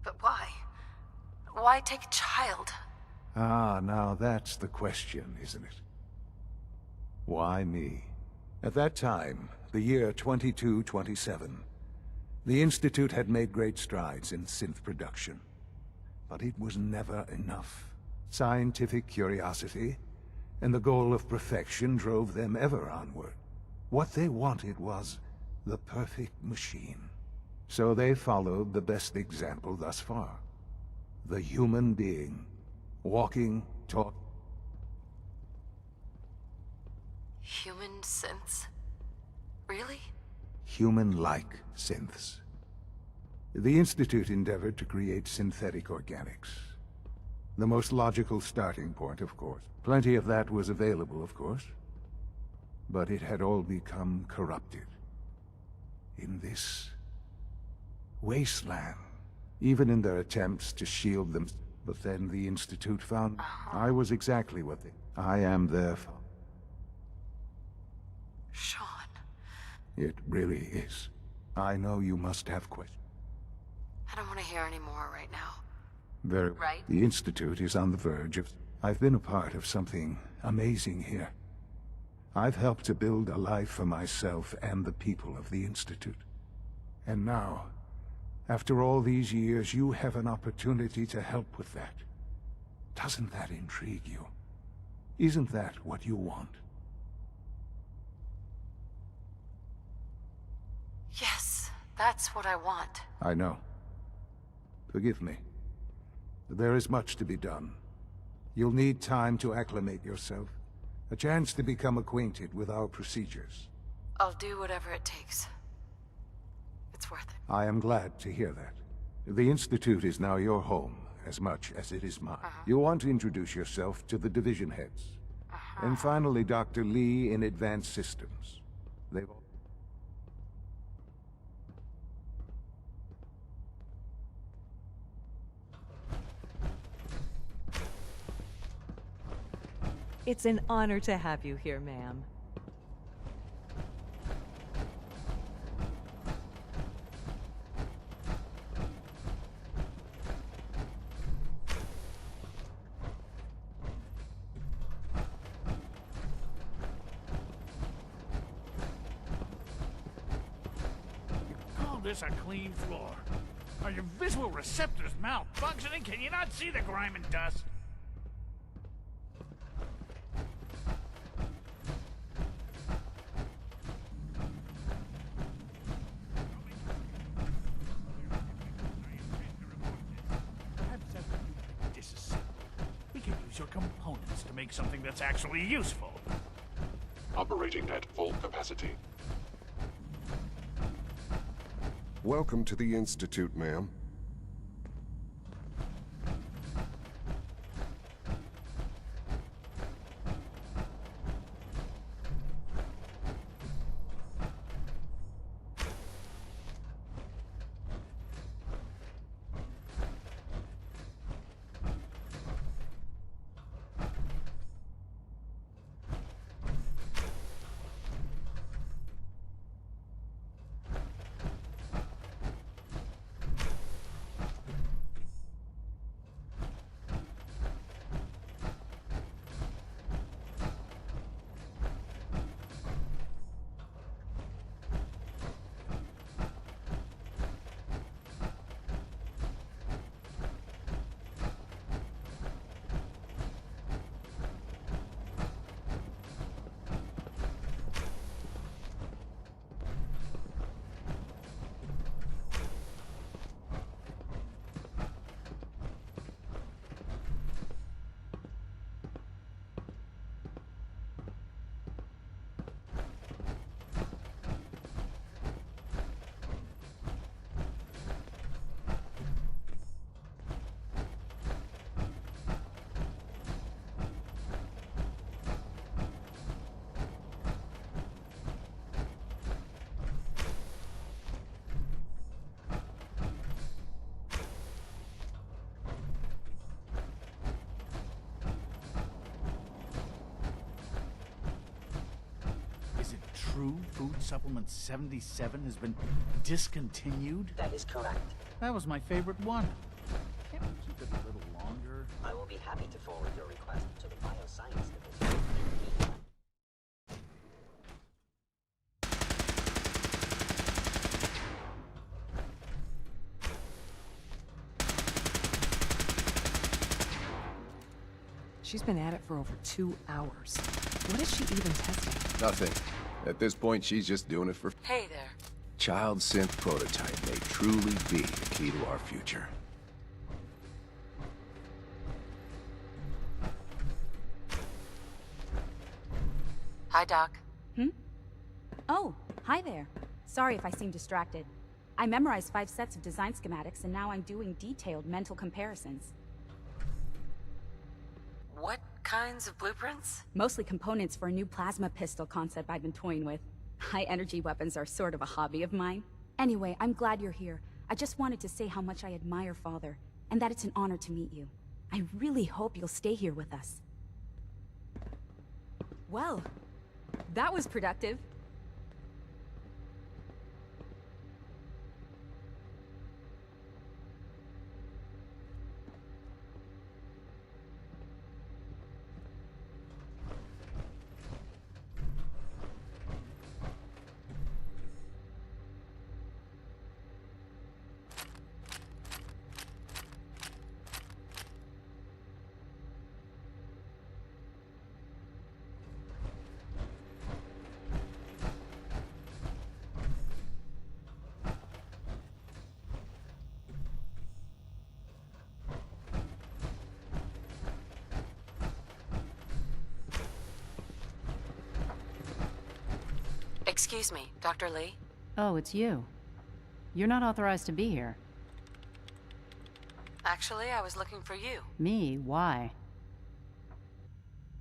C: But why? Why take a child?
K: Ah, now that's the question, isn't it? Why me? At that time, the year 2227, the Institute had made great strides in synth production. But it was never enough. Scientific curiosity and the goal of perfection drove them ever onward. What they wanted was the perfect machine. So they followed the best example thus far. The human being. Walking, talking.
C: Human synths? Really?
K: Human-like synths. The Institute endeavored to create synthetic organics. The most logical starting point, of course. Plenty of that was available, of course. But it had all become corrupted. In this wasteland. Even in their attempts to shield them. But then the Institute found I was exactly what I am their father.
C: Sean.
K: It really is. I know you must have questions.
C: I don't want to hear any more right now.
K: Very well.
C: Right?
K: The Institute is on the verge of... I've been a part of something amazing here. I've helped to build a life for myself and the people of the Institute. And now, after all these years, you have an opportunity to help with that. Doesn't that intrigue you? Isn't that what you want?
C: Yes, that's what I want.
K: I know. Forgive me. There is much to be done. You'll need time to acclimate yourself. A chance to become acquainted with our procedures.
C: I'll do whatever it takes. It's worth it.
K: I am glad to hear that. The Institute is now your home, as much as it is mine. You want to introduce yourself to the division heads. And finally, Dr. Lee in Advanced Systems. They've all...
O: It's an honor to have you here, ma'am.
P: Call this a clean floor? Are your visual receptors malfunctioning? Can you not see the grime and dust? Your components to make something that's actually useful.
M: Operating at full capacity.
Q: Welcome to the Institute, ma'am.
P: Is it true Food Supplement 77 has been discontinued?
L: That is correct.
P: That was my favorite one. Can't we keep it a little longer?
L: I will be happy to forward your request to the Bioscience Division.
F: She's been at it for over 2 hours. What is she even testing?
R: Nothing. At this point, she's just doing it for...
C: Hey there.
R: Child synth prototype may truly be the key to our future.
C: Hi, Doc.
S: Oh, hi there. Sorry if I seem distracted. I memorized 5 sets of design schematics and now I'm doing detailed mental comparisons.
C: What kinds of blueprints?
S: Mostly components for a new plasma pistol concept I've been toying with. High-energy weapons are sort of a hobby of mine. Anyway, I'm glad you're here. I just wanted to say how much I admire Father, and that it's an honor to meet you. I really hope you'll stay here with us. Well, that was productive.
C: Excuse me, Dr. Lee?
T: Oh, it's you. You're not authorized to be here.
C: Actually, I was looking for you.
T: Me? Why?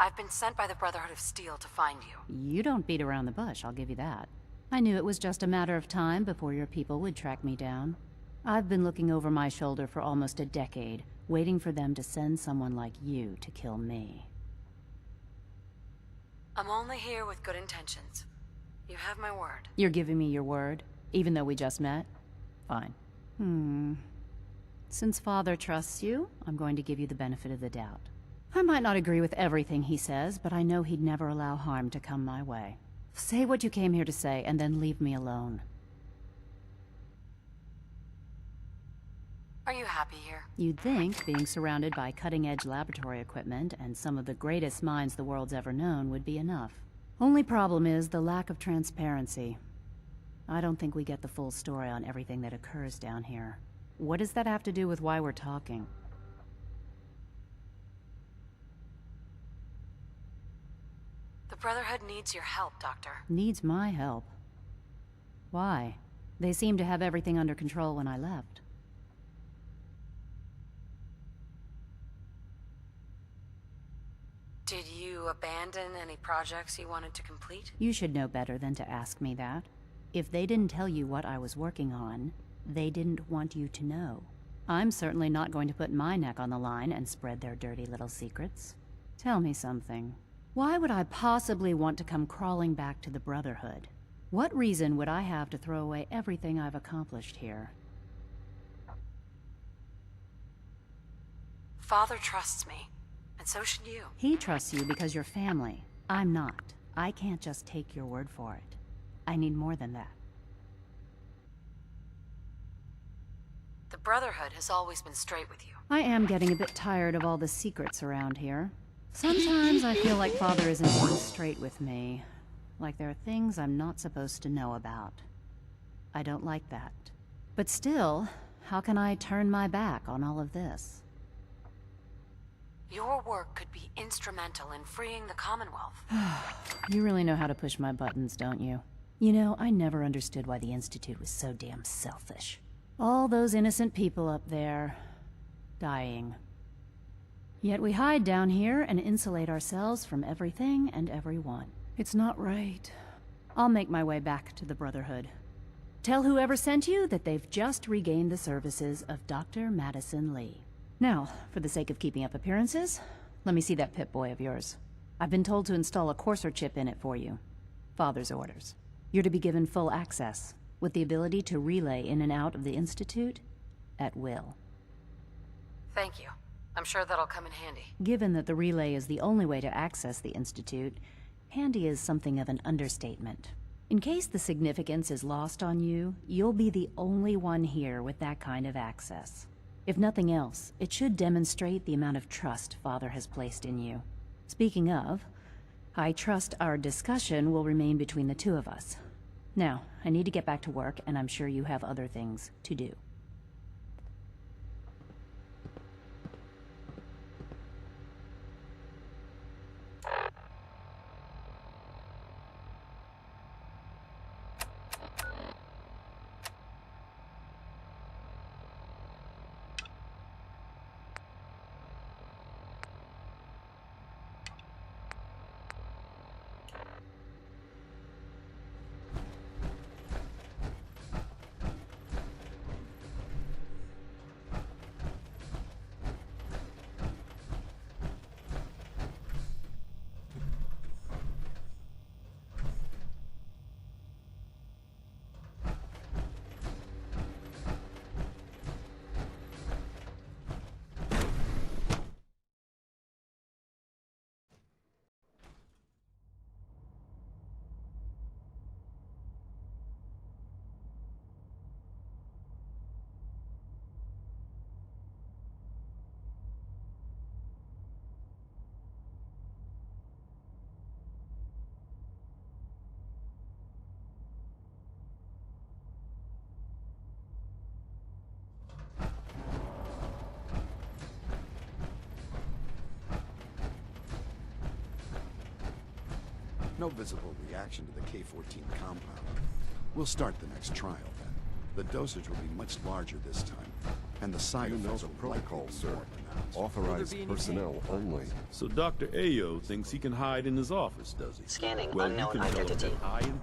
C: I've been sent by the Brotherhood of Steel to find you.
T: You don't beat around the bush, I'll give you that. I knew it was just a matter of time before your people would track me down. I've been looking over my shoulder for almost a decade, waiting for them to send someone like you to kill me.
C: I'm only here with good intentions. You have my word.
T: You're giving me your word, even though we just met? Fine. Since Father trusts you, I'm going to give you the benefit of the doubt. I might not agree with everything he says, but I know he'd never allow harm to come my way. Say what you came here to say, and then leave me alone.
C: Are you happy here?
T: You'd think being surrounded by cutting-edge laboratory equipment and some of the greatest minds the world's ever known would be enough. Only problem is the lack of transparency. I don't think we get the full story on everything that occurs down here. What does that have to do with why we're talking?
C: The Brotherhood needs your help, Doctor.
T: Needs my help. Why? They seemed to have everything under control when I left.
C: Did you abandon any projects you wanted to complete?
T: You should know better than to ask me that. If they didn't tell you what I was working on, they didn't want you to know. I'm certainly not going to put my neck on the line and spread their dirty little secrets. Tell me something. Why would I possibly want to come crawling back to the Brotherhood? What reason would I have to throw away everything I've accomplished here?
C: Father trusts me, and so should you.
T: He trusts you because you're family. I'm not. I can't just take your word for it. I need more than that.
C: The Brotherhood has always been straight with you.
T: I am getting a bit tired of all the secrets around here. Sometimes I feel like Father isn't being straight with me. Like there are things I'm not supposed to know about. I don't like that. But still, how can I turn my back on all of this?
C: Your work could be instrumental in freeing the Commonwealth.
T: You really know how to push my buttons, don't you? You know, I never understood why the Institute was so damn selfish. All those innocent people up there, dying. Yet we hide down here and insulate ourselves from everything and everyone. It's not right. I'll make my way back to the Brotherhood. Tell whoever sent you that they've just regained the services of Dr. Madison Lee. Now, for the sake of keeping up appearances, let me see that Pip-Boy of yours. I've been told to install a Courser chip in it for you. Father's orders. You're to be given full access, with the ability to relay in and out of the Institute at will.
C: Thank you. I'm sure that'll come in handy.
T: Given that the relay is the only way to access the Institute, handy is something of an understatement. In case the significance is lost on you, you'll be the only one here with that kind of access. If nothing else, it should demonstrate the amount of trust Father has placed in you. Speaking of, I trust our discussion will remain between the two of us. Now, I need to get back to work, and I'm sure you have other things to do.
R: No visible reaction to the K-14 compound. We'll start the next trial then. The dosage will be much larger this time, and the side effects will protocol, sir.
Q: Authorized personnel only.
U: So Dr. Ayo thinks he can hide in his office, does he?
L: Scanning
U: Well, you
L: unknown
U: can tell him
L: identity.
U: that I am...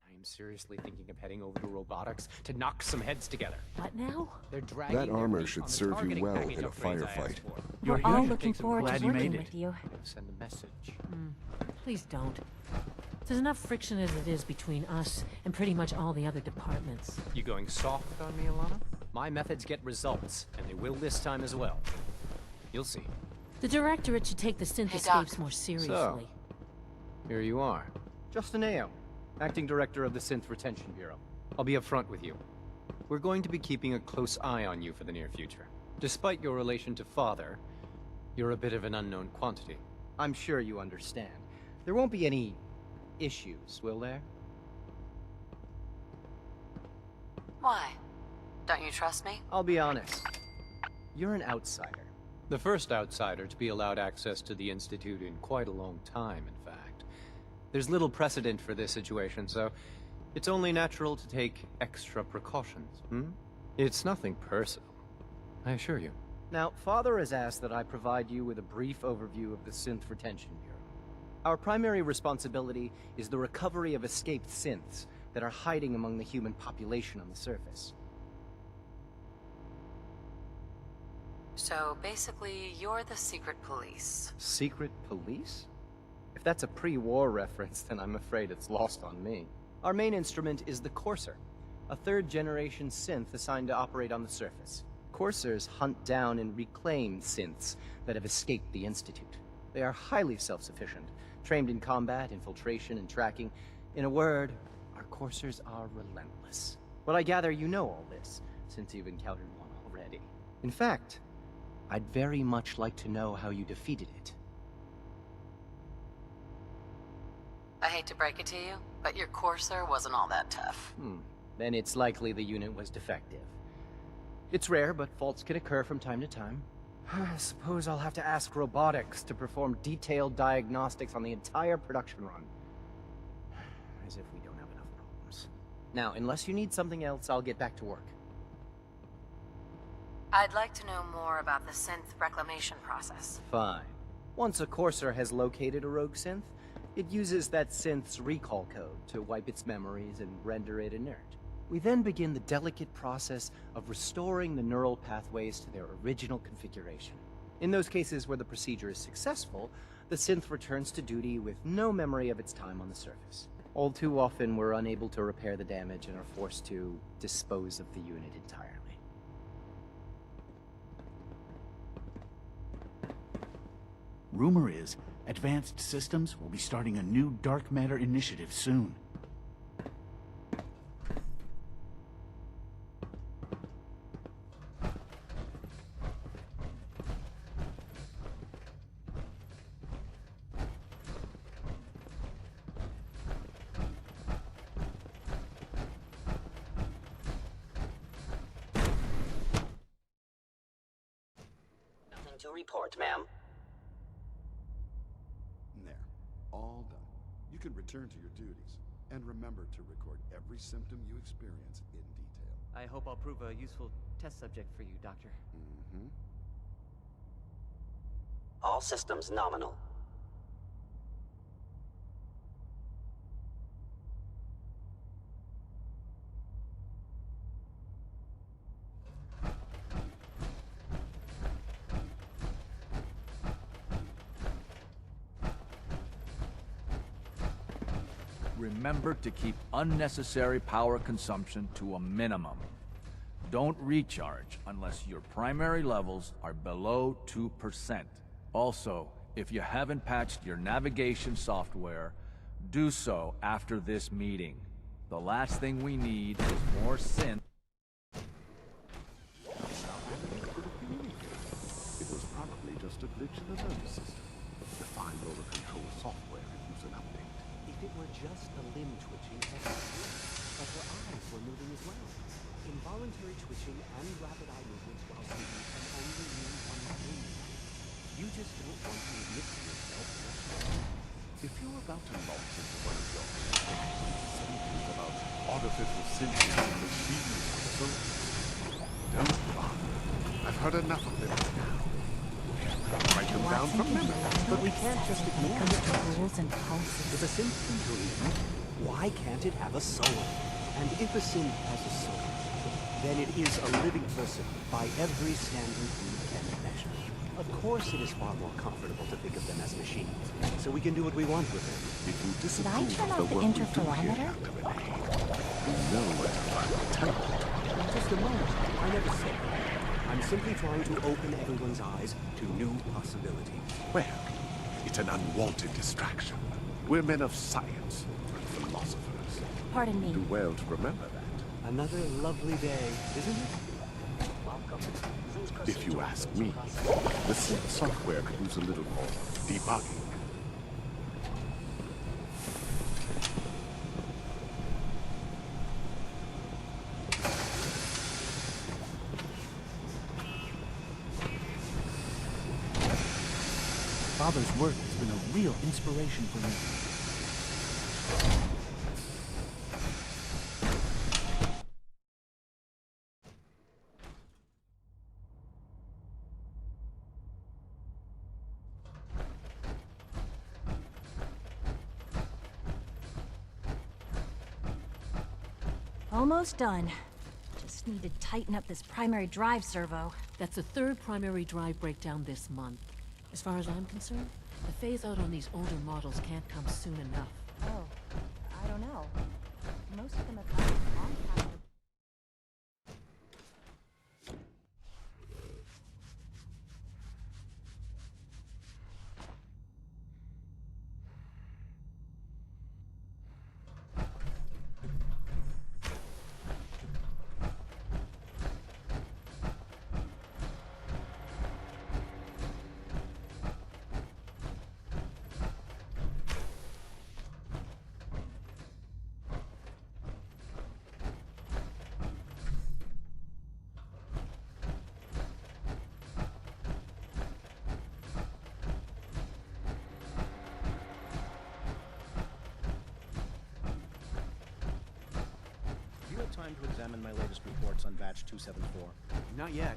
V: I'm seriously thinking of heading over to robotics to knock some heads together.
N: What now?
V: They're dragging
Q: That
V: their
Q: armor
V: meat
Q: should
V: on the
Q: serve you
V: targeting
Q: well
V: package
Q: in a
V: upgrades I asked
Q: firefight.
V: for.
N: We're all looking forward to
V: Glad you
N: working
V: made
N: with
V: it.
N: you.
V: Send a message.
W: Please don't. There's enough friction as it is between us and pretty much all the other departments.
V: You going soft on me, Alana? My methods get results, and they will this time as well. You'll see.
W: The Directorate should take the synthescapes more seriously.
V: So, here you are. Justin Ayo, Acting Director of the Synth Retention Bureau. I'll be upfront with you. We're going to be keeping a close eye on you for the near future. Despite your relation to Father, you're a bit of an unknown quantity. I'm sure you understand. There won't be any issues, will there?
C: Why? Don't you trust me?
V: I'll be honest. You're an outsider. The first outsider to be allowed access to the Institute in quite a long time, in fact. There's little precedent for this situation, so It's only natural to take extra precautions, It's nothing personal, I assure you. Now, Father has asked that I provide you with a brief overview of the Synth Retention Bureau. Our primary responsibility is the recovery of escaped synths that are hiding among the human population on the surface.
C: So basically, you're the secret police.
V: Secret police? If that's a pre-war reference, then I'm afraid it's lost on me. Our main instrument is the Courser, a third-generation synth assigned to operate on the surface. Coursers hunt down and reclaim synths that have escaped the Institute. They are highly self-sufficient, trained in combat, infiltration, and tracking. In a word, our Coursers are relentless. But I gather you know all this, since you've encountered one already. In fact, I'd very much like to know how you defeated it.
C: I hate to break it to you, but your Courser wasn't all that tough.
V: Then it's likely the unit was defective. It's rare, but faults can occur from time to time. I suppose I'll have to ask robotics to perform detailed diagnostics on the entire production run. As if we don't have enough problems. Now, unless you need something else, I'll get back to work.
C: I'd like to know more about the synth reclamation process.
V: Fine. Once a Courser has located a rogue synth, it uses that synth's recall code to wipe its memories and render it inert. We then begin the delicate process of restoring the neural pathways to their original configuration. In those cases where the procedure is successful, the synth returns to duty with no memory of its time on the surface. All too often, we're unable to repair the damage and are forced to dispose of the unit entirely.
A: Rumor is, Advanced Systems will be starting a new dark matter initiative soon.
L: Nothing to report, ma'am.
R: There. All done. You can return to your duties. And remember to record every symptom you experience in detail.
B: I hope I'll prove a useful test subject for you, Doctor.
L: All systems nominal.
E: Remember to keep unnecessary power consumption to a minimum. Don't recharge unless your primary levels are below 2%. Also, if you haven't patched your navigation software, do so after this meeting. The last thing we need is more synth.
Q: It was probably just a glitch in the nervous system. Define all the control software and use an update.
B: If it were just a limb twitching, but her eyes were moving as well. Involuntary twitching and rapid eye movements while sleeping can only mean one thing. You just don't want to admit to yourself that
Q: If you're about to launch into one of your sentences about artificial sentience and machines, don't bother. I've heard enough of them now. Write them down from memory.
B: But we can't just ignore the rules and policies. If a synth can breathe, why can't it have a soul? And if a synth has a soul, then it is a living person by every standard we can measure. Of course it is far more comfortable to think of them as machines, so we can do what we want with them.
Q: If you
B: Did I
Q: disapprove
B: turn
Q: of the
B: off the
Q: work we do here,
B: interferometer?
Q: Dr. Renee, you know where to find the teleport.
B: Just a moment. I never said that. I'm simply trying to open everyone's eyes to new possibilities.
Q: Well, it's an unwanted distraction. We're men of science, philosophers.
S: Pardon me.
Q: Do well to remember that.
B: Another lovely day, isn't it?
L: Welcome.
Q: If you ask me, the synth software could use a little more debugging.
A: Father's work has been a real inspiration for me.
N: Almost done. Just need to tighten up this primary drive servo.
W: That's the third primary drive breakdown this month. As far as I'm concerned, the phase-out on these older models can't come soon enough.
N: Oh, I don't know. Most of them have gotten long past the...
D: Time to examine my latest reports on Batch 274.
B: Not yet.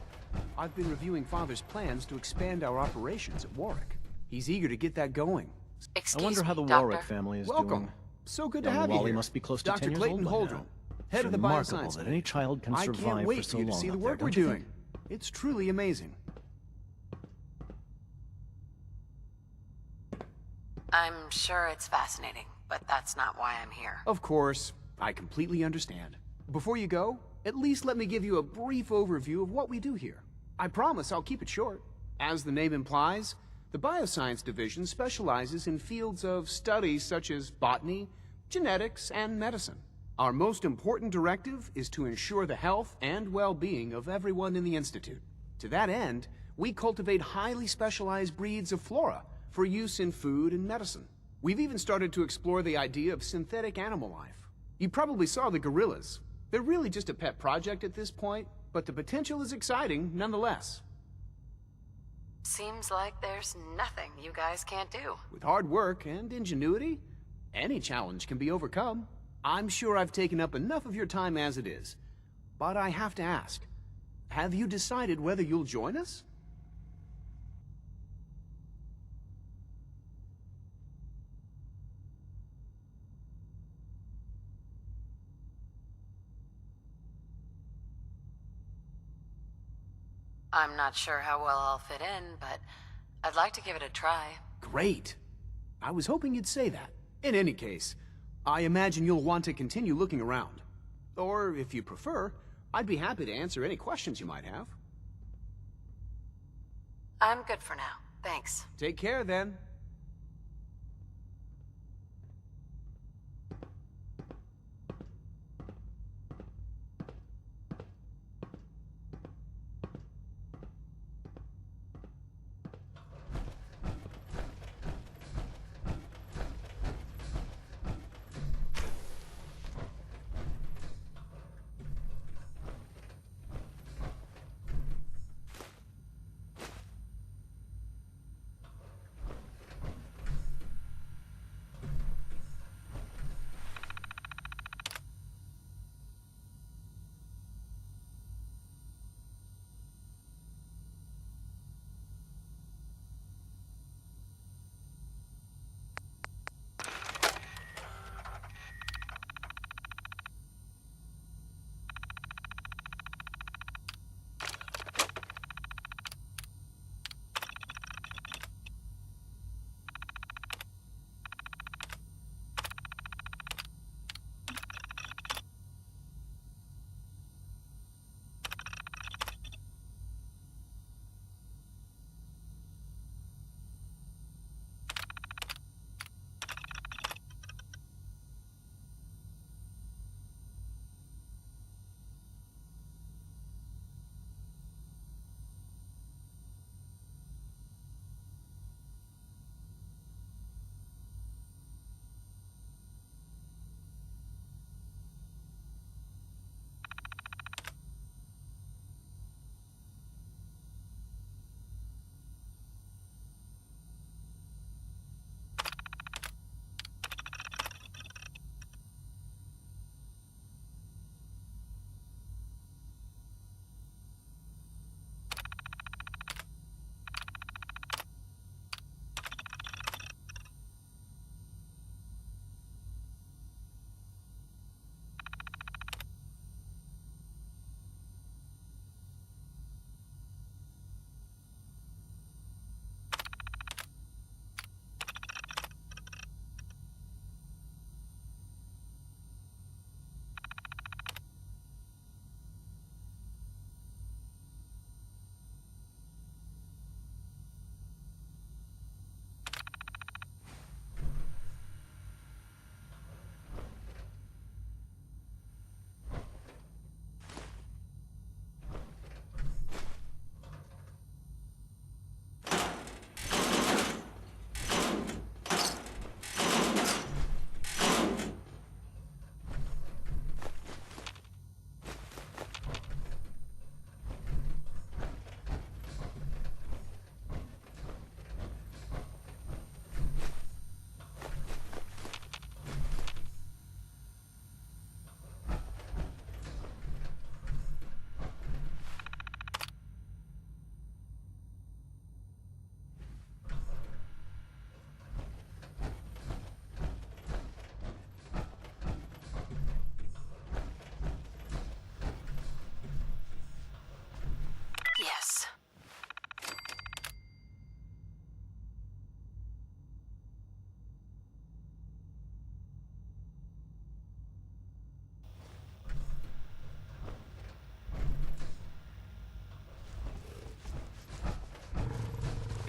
B: I've been reviewing Father's plans to expand our operations at Warwick. He's eager to get that going.
D: I wonder how the Warwick family is
B: Welcome.
D: doing.
B: So good to
D: Young
B: have you
D: Wally
B: here.
D: must be close to
B: Dr.
D: 10 years
B: Clayton
D: old by
B: Holdren,
D: now.
B: head
D: It's
B: of the
D: remarkable
B: Bioscience
D: that any child can
B: I
D: survive
B: can't wait
D: for so
B: for you to
D: long
B: see the
D: up there,
B: work we're
D: don't you
B: doing.
D: think?
B: It's truly amazing.
C: I'm sure it's fascinating, but that's not why I'm here.
B: Of course, I completely understand. Before you go, at least let me give you a brief overview of what we do here. I promise I'll keep it short. As the name implies, the Bioscience Division specializes in fields of studies such as botany, genetics, and medicine. Our most important directive is to ensure the health and well-being of everyone in the Institute. To that end, we cultivate highly specialized breeds of flora for use in food and medicine. We've even started to explore the idea of synthetic animal life. You probably saw the gorillas. They're really just a pet project at this point, but the potential is exciting nonetheless.
C: Seems like there's nothing you guys can't do.
B: With hard work and ingenuity, any challenge can be overcome. I'm sure I've taken up enough of your time as it is, but I have to ask, have you decided whether you'll join us?
C: I'm not sure how well I'll fit in, but I'd like to give it a try.
B: Great. I was hoping you'd say that. In any case, I imagine you'll want to continue looking around. Or, if you prefer, I'd be happy to answer any questions you might have.
C: I'm good for now. Thanks.
B: Take care, then.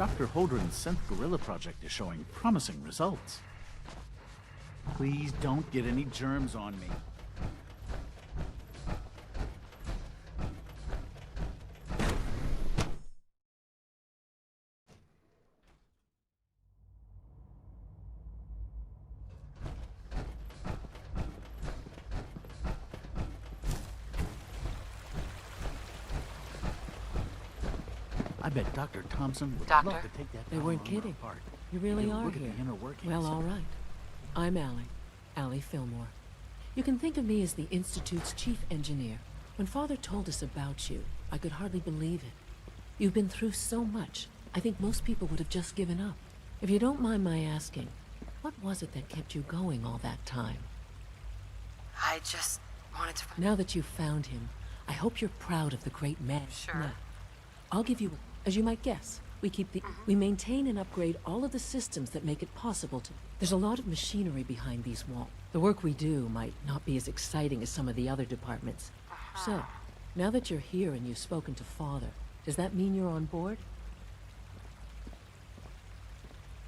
A: Dr. Holdren's synth gorilla project is showing promising results. Please don't get any germs on me. I bet Dr. Thompson would love to take that
W: They
A: power
W: weren't
A: armor
W: kidding.
A: apart.
W: You really
A: He'll
W: are
A: look at
W: here.
A: the inner workings.
W: Well, all right. I'm Allie Fillmore. You can think of me as the Institute's chief engineer. When Father told us about you, I could hardly believe it. You've been through so much, I think most people would have just given up. If you don't mind my asking, what was it that kept you going all that time?
C: I just wanted to...
W: Now that you've found him, I hope you're proud of the great man.
C: Sure.
W: Now, I'll give you, as you might guess, we maintain and upgrade all of the systems that make it possible to... There's a lot of machinery behind these walls. The work we do might not be as exciting as some of the other departments. So, now that you're here and you've spoken to Father, does that mean you're on board?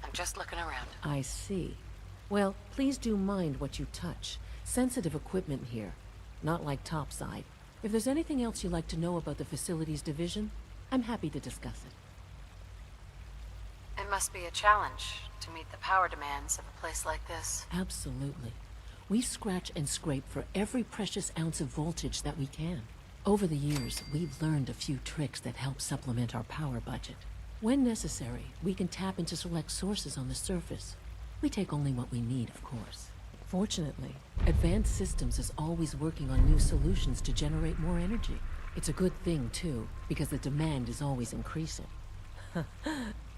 C: I'm just looking around.
W: I see. Well, please do mind what you touch. Sensitive equipment here. Not like topside. If there's anything else you'd like to know about the facilities division, I'm happy to discuss it.
C: It must be a challenge to meet the power demands of a place like this.
W: Absolutely. We scratch and scrape for every precious ounce of voltage that we can. Over the years, we've learned a few tricks that help supplement our power budget. When necessary, we can tap into select sources on the surface. We take only what we need, of course. Fortunately, Advanced Systems is always working on new solutions to generate more energy. It's a good thing, too, because the demand is always increasing.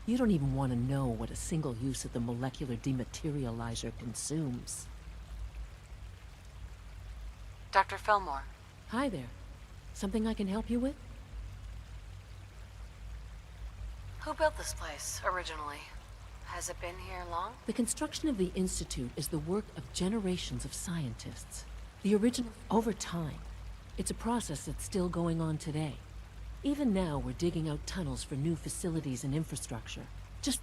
W: You don't even want to know what a single use of the molecular dematerializer consumes.
C: Dr. Fillmore.
W: Hi there. Something I can help you with?
C: Who built this place, originally? Has it been here long?
W: The construction of the Institute is the work of generations of scientists. The original... Over time. It's a process that's still going on today. Even now, we're digging out tunnels for new facilities and infrastructure. Just...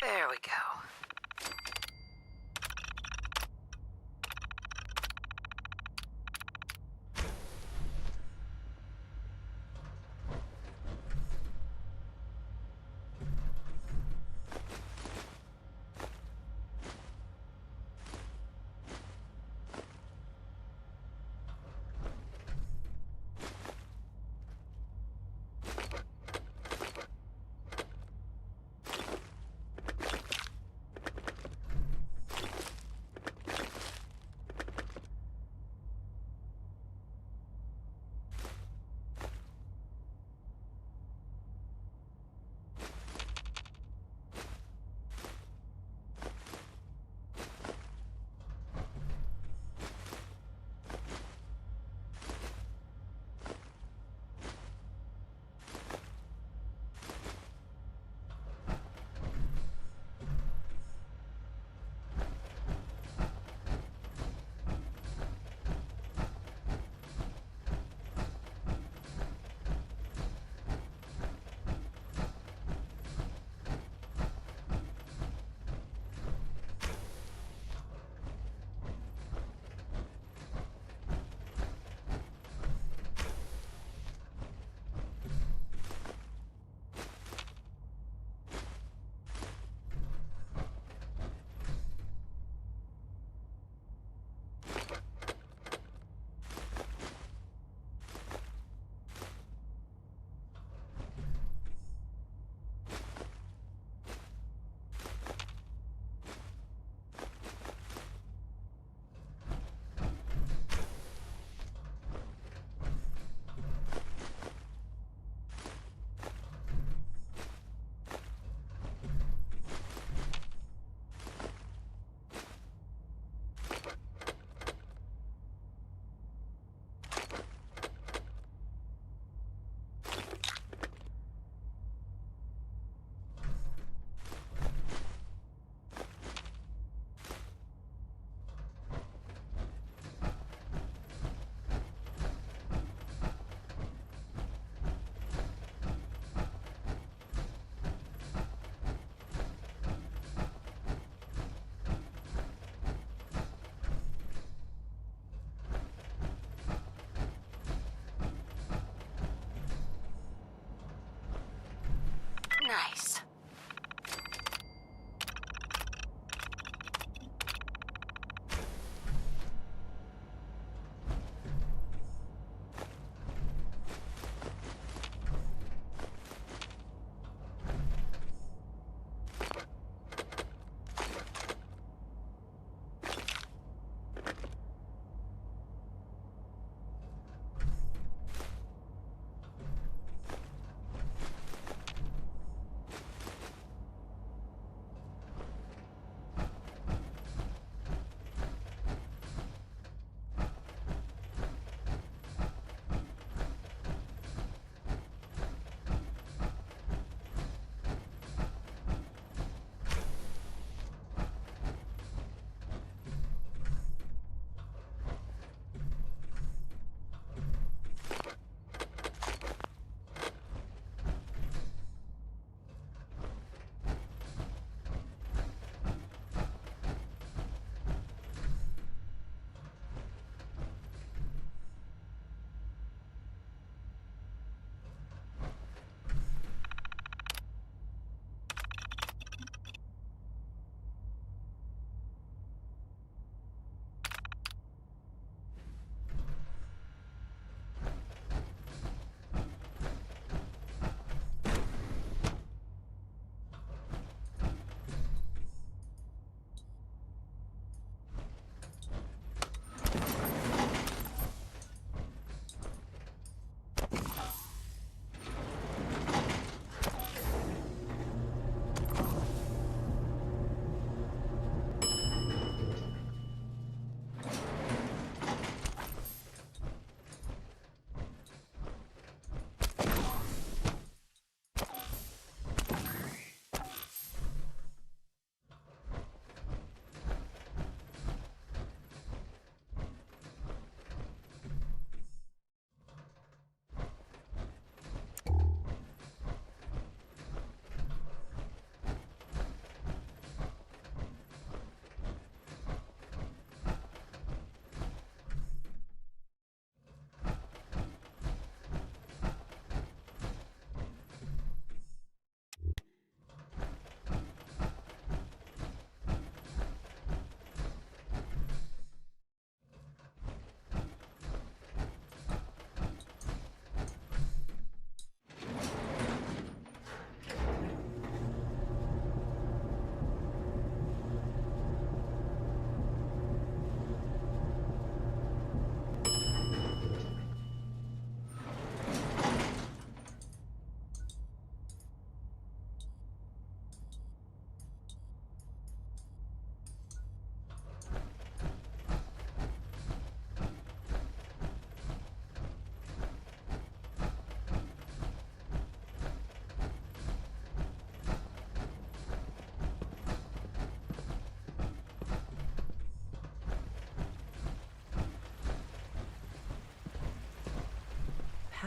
C: There we go.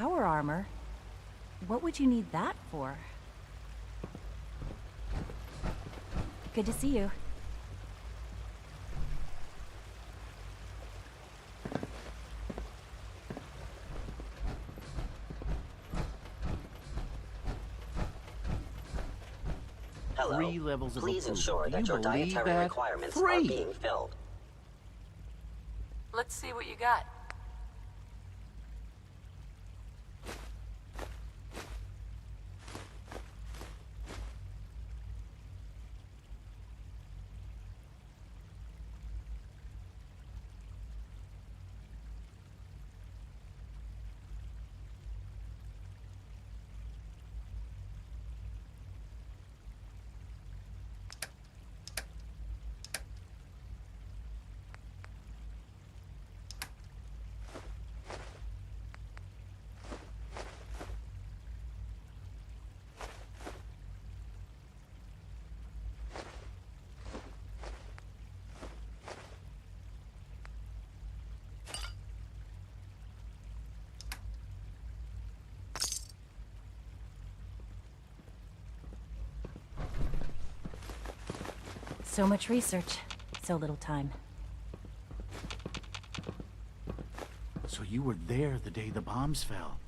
G: Power armor? What would you need that for? Good to see you.
L: Hello.
A: 3 levels of
L: Please
A: approval.
L: ensure
A: Do
L: that
A: you
L: your
A: believe
L: dietary
A: that?
L: requirements are
A: 3.
L: being filled.
C: Let's see what you got.
G: So much research, so little time.
A: So you were there the day the bombs fell.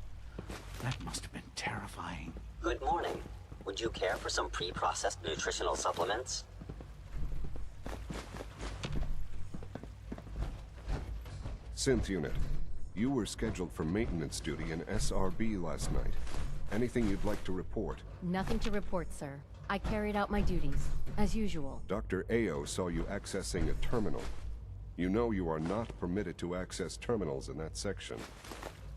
A: That must have been terrifying.
L: Good morning. Would you care for some pre-processed nutritional supplements?
H: Synth Unit, you were scheduled for maintenance duty in SRB last night. Anything you'd like to report?
I: Nothing to report, sir. I carried out my duties, as usual.
H: Dr. Ao saw you accessing a terminal. You know you are not permitted to access terminals in that section.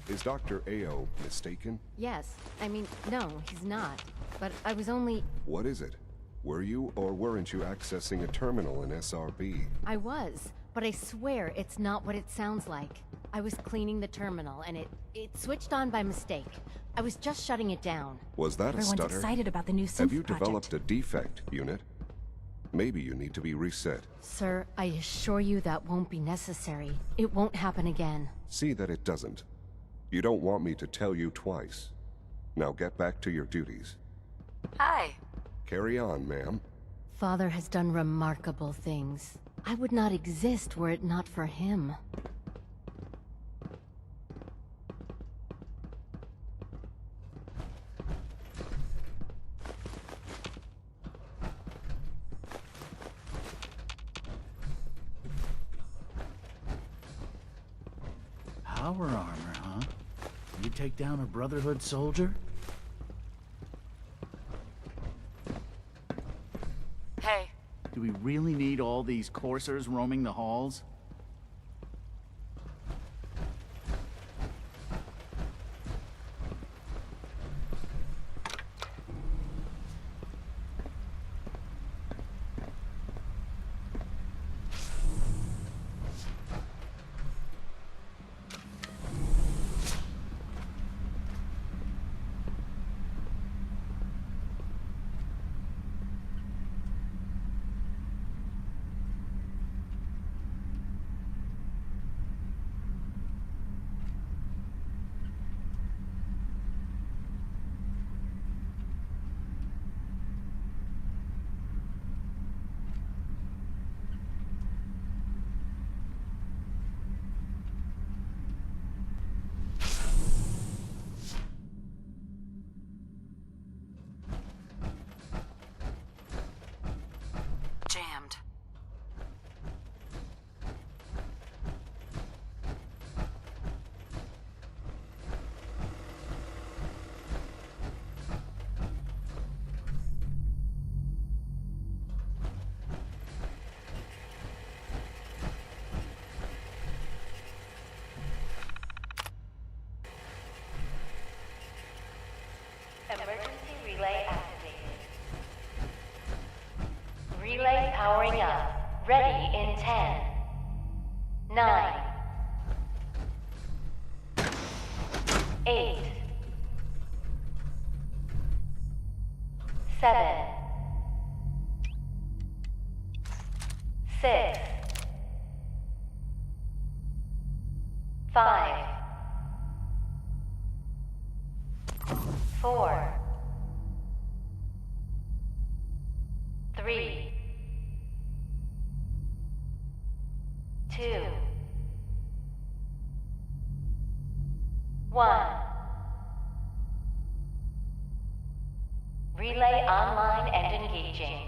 H: Is Dr. Ao mistaken?
I: Yes. I mean, no, he's not. But I was only...
H: What is it? Were you or weren't you accessing a terminal in SRB?
I: I was, but I swear it's not what it sounds like. I was cleaning the terminal, and it switched on by mistake. I was just shutting it down.
H: Was that
G: Everyone's
H: a stutter?
G: excited about the new synth
H: Have you
G: project.
H: developed a defect, Unit? Maybe you need to be reset.
I: Sir, I assure you that won't be necessary. It won't happen again.
H: See that it doesn't. You don't want me to tell you twice. Now get back to your duties.
C: Hi.
H: Carry on, ma'am.
I: Father has done remarkable things. I would not exist were it not for him.
A: Power armor, huh? You take down a Brotherhood soldier?
C: Hey.
A: Do we really need all these coursers roaming the halls?
C: Jammed.
X: Emergency relay activated. Relay powering up. Ready in 10, 9, 8, 7, 6, 5, 4, 3, 2, 1. Relay online and engaging.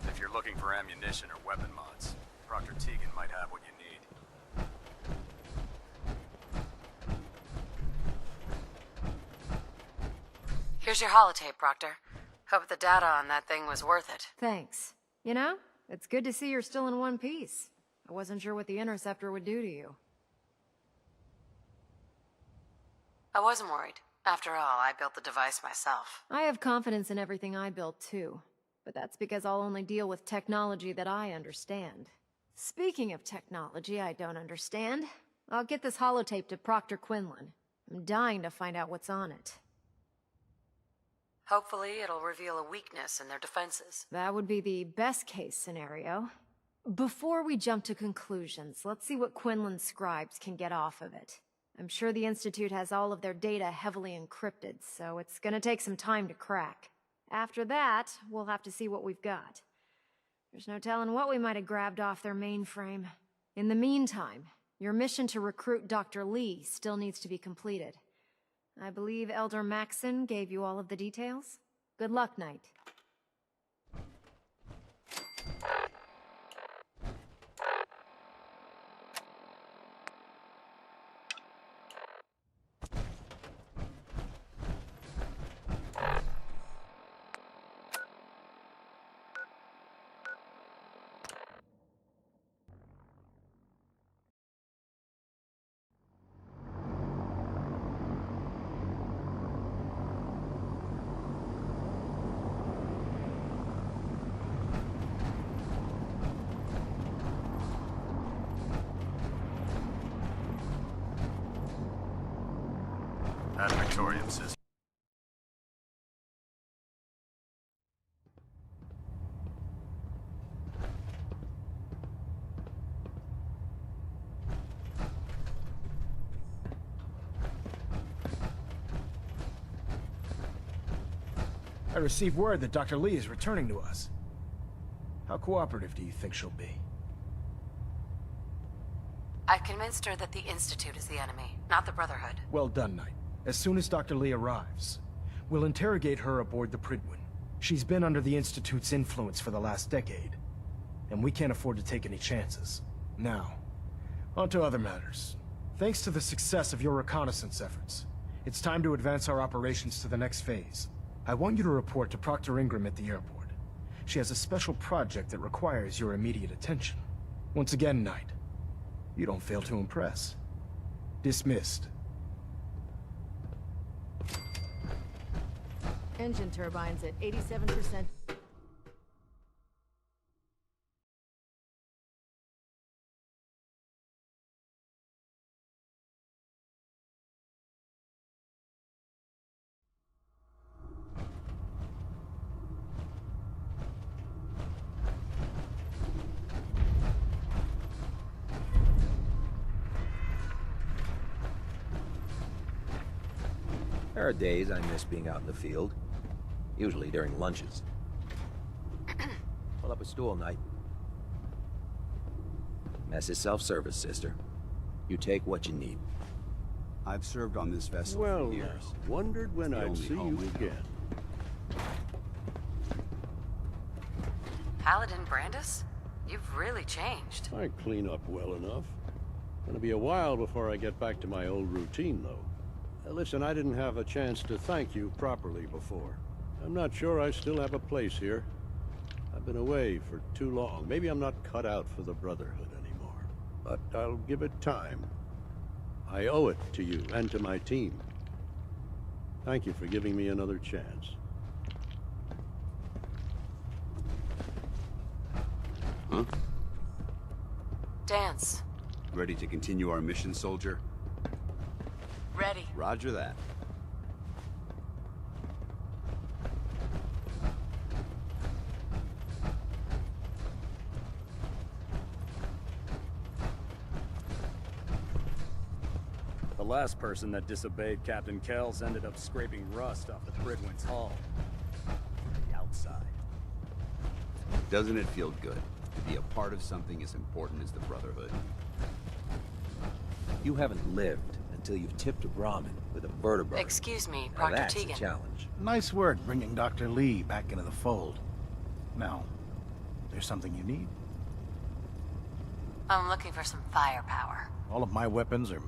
J: If you're looking for ammunition or weapon mods, Proctor Tegan might have what you need.
C: Here's your holotape, Proctor. Hope the data on that thing was worth it.
F: Thanks. You know, it's good to see you're still in one piece. I wasn't sure what the Interceptor would do to you.
C: I wasn't worried. After all, I built the device myself.
F: I have confidence in everything I built too. But that's because I'll only deal with technology that I understand. Speaking of technology I don't understand, I'll get this holotape to Proctor Quinlan. I'm dying to find out what's on it.
C: Hopefully, it'll reveal a weakness in their defenses.
F: That would be the best case scenario. Before we jump to conclusions, let's see what Quinlan's scribes can get off of it. I'm sure the Institute has all of their data heavily encrypted, so it's gonna take some time to crack. After that, we'll have to see what we've got. There's no telling what we might have grabbed off their mainframe. In the meantime, your mission to recruit Dr. Lee still needs to be completed. I believe Elder Maxson gave you all of the details? Good luck, Knight.
J: That Victorian system.
K: I received word that Dr. Lee is returning to us. How cooperative do you think she'll be?
C: I've convinced her that the Institute is the enemy, not the Brotherhood.
K: Well done, Knight. As soon as Dr. Lee arrives, we'll interrogate her aboard the Prydwen. She's been under the Institute's influence for the last decade, and we can't afford to take any chances. Now, on to other matters. Thanks to the success of your reconnaissance efforts, it's time to advance our operations to the next phase. I want you to report to Proctor Ingram at the airport. She has a special project that requires your immediate attention. Once again, Knight, you don't fail to impress. Dismissed.
F: Engine turbines at 87%.
M: There are days I miss being out in the field. Usually during lunches. Pull up a stool, Knight. Mess is self-service, sister. You take what you need.
O: I've served on this vessel
P: Well,
O: for years.
P: wondered when
O: The
P: I'd
O: only
P: see
O: home
P: you
O: we know.
P: again.
C: Paladin Brandis? You've really changed.
P: I clean up well enough. Gonna be a while before I get back to my old routine, though. Listen, I didn't have a chance to thank you properly before. I'm not sure I still have a place here. I've been away for too long. Maybe I'm not cut out for the Brotherhood anymore. But I'll give it time. I owe it to you and to my team. Thank you for giving me another chance.
O: Huh?
C: Dance.
O: Ready to continue our mission, soldier?
C: Ready.
O: Roger that.
J: The last person that disobeyed Captain Kells ended up scraping rust off the Pridwin's hull. The outside.
O: Doesn't it feel good to be a part of something as important as the Brotherhood?
M: You haven't lived until you've tipped a Brahmin with a vertebrae.
C: Excuse me,
M: Now
C: Proctor
M: that's
C: Tegan.
M: a challenge.
A: Nice work bringing Dr. Lee back into the fold. Now, there's something you need?
C: I'm looking for some firepower.
A: All of my weapons are...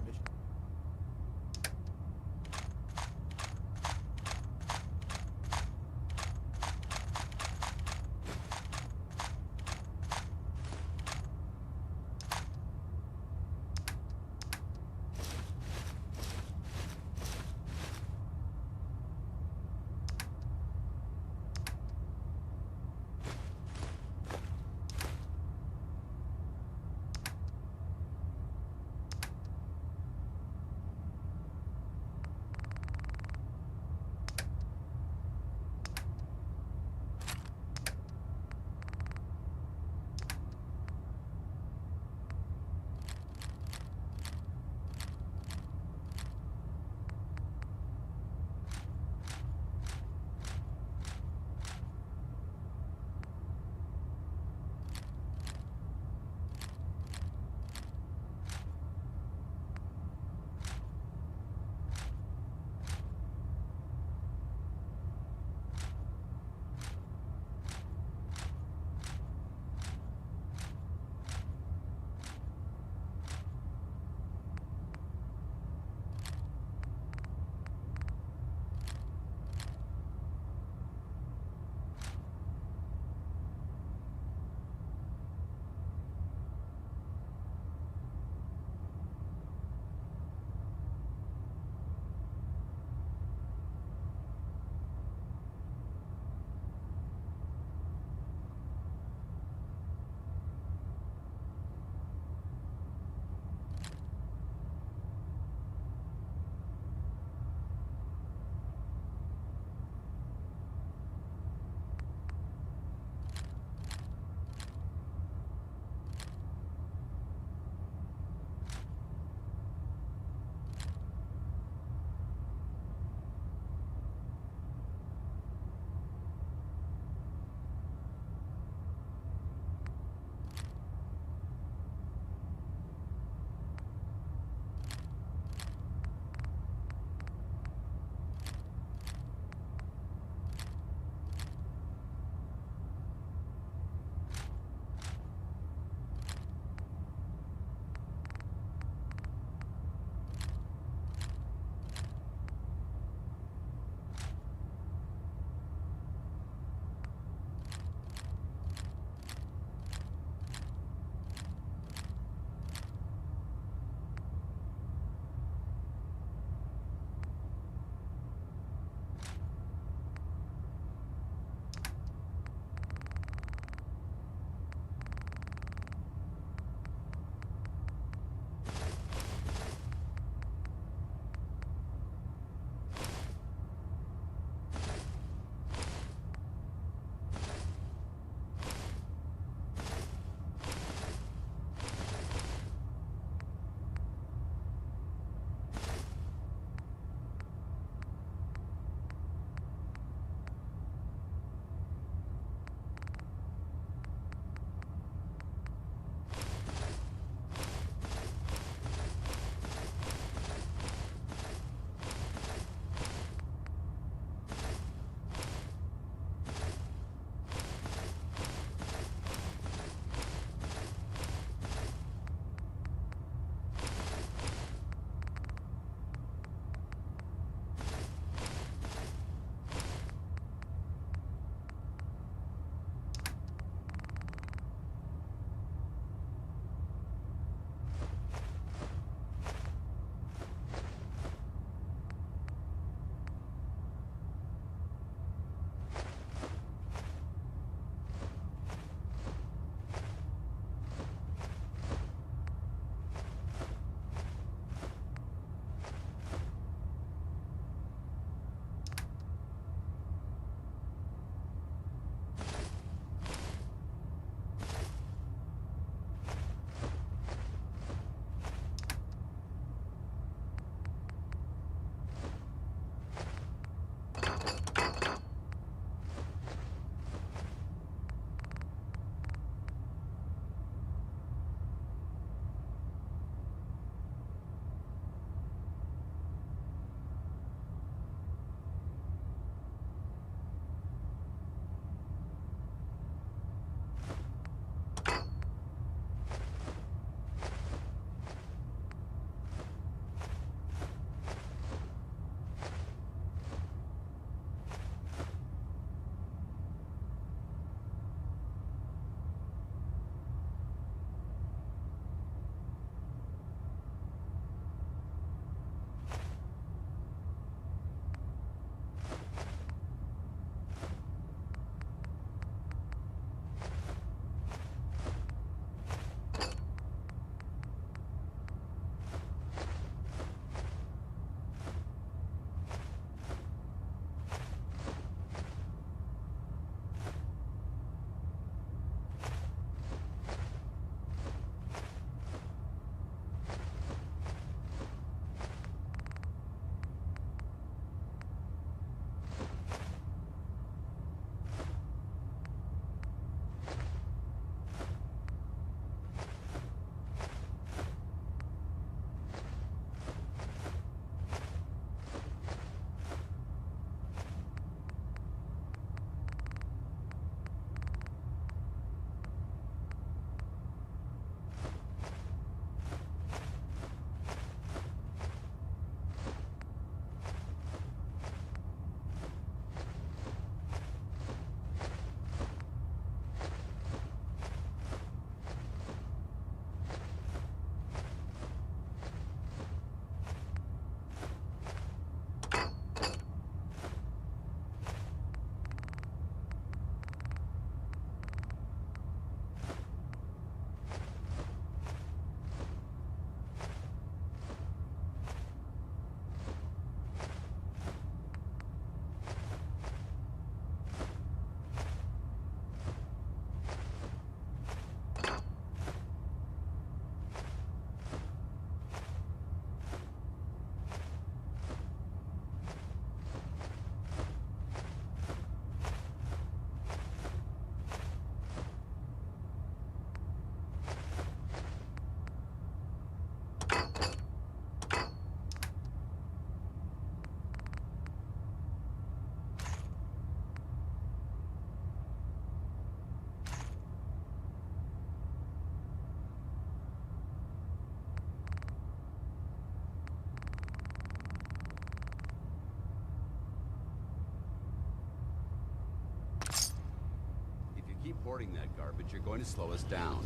O: transporting that garbage, you're going to slow us down.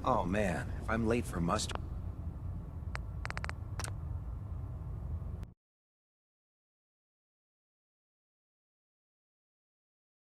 M: Oh man, if I'm late for muster...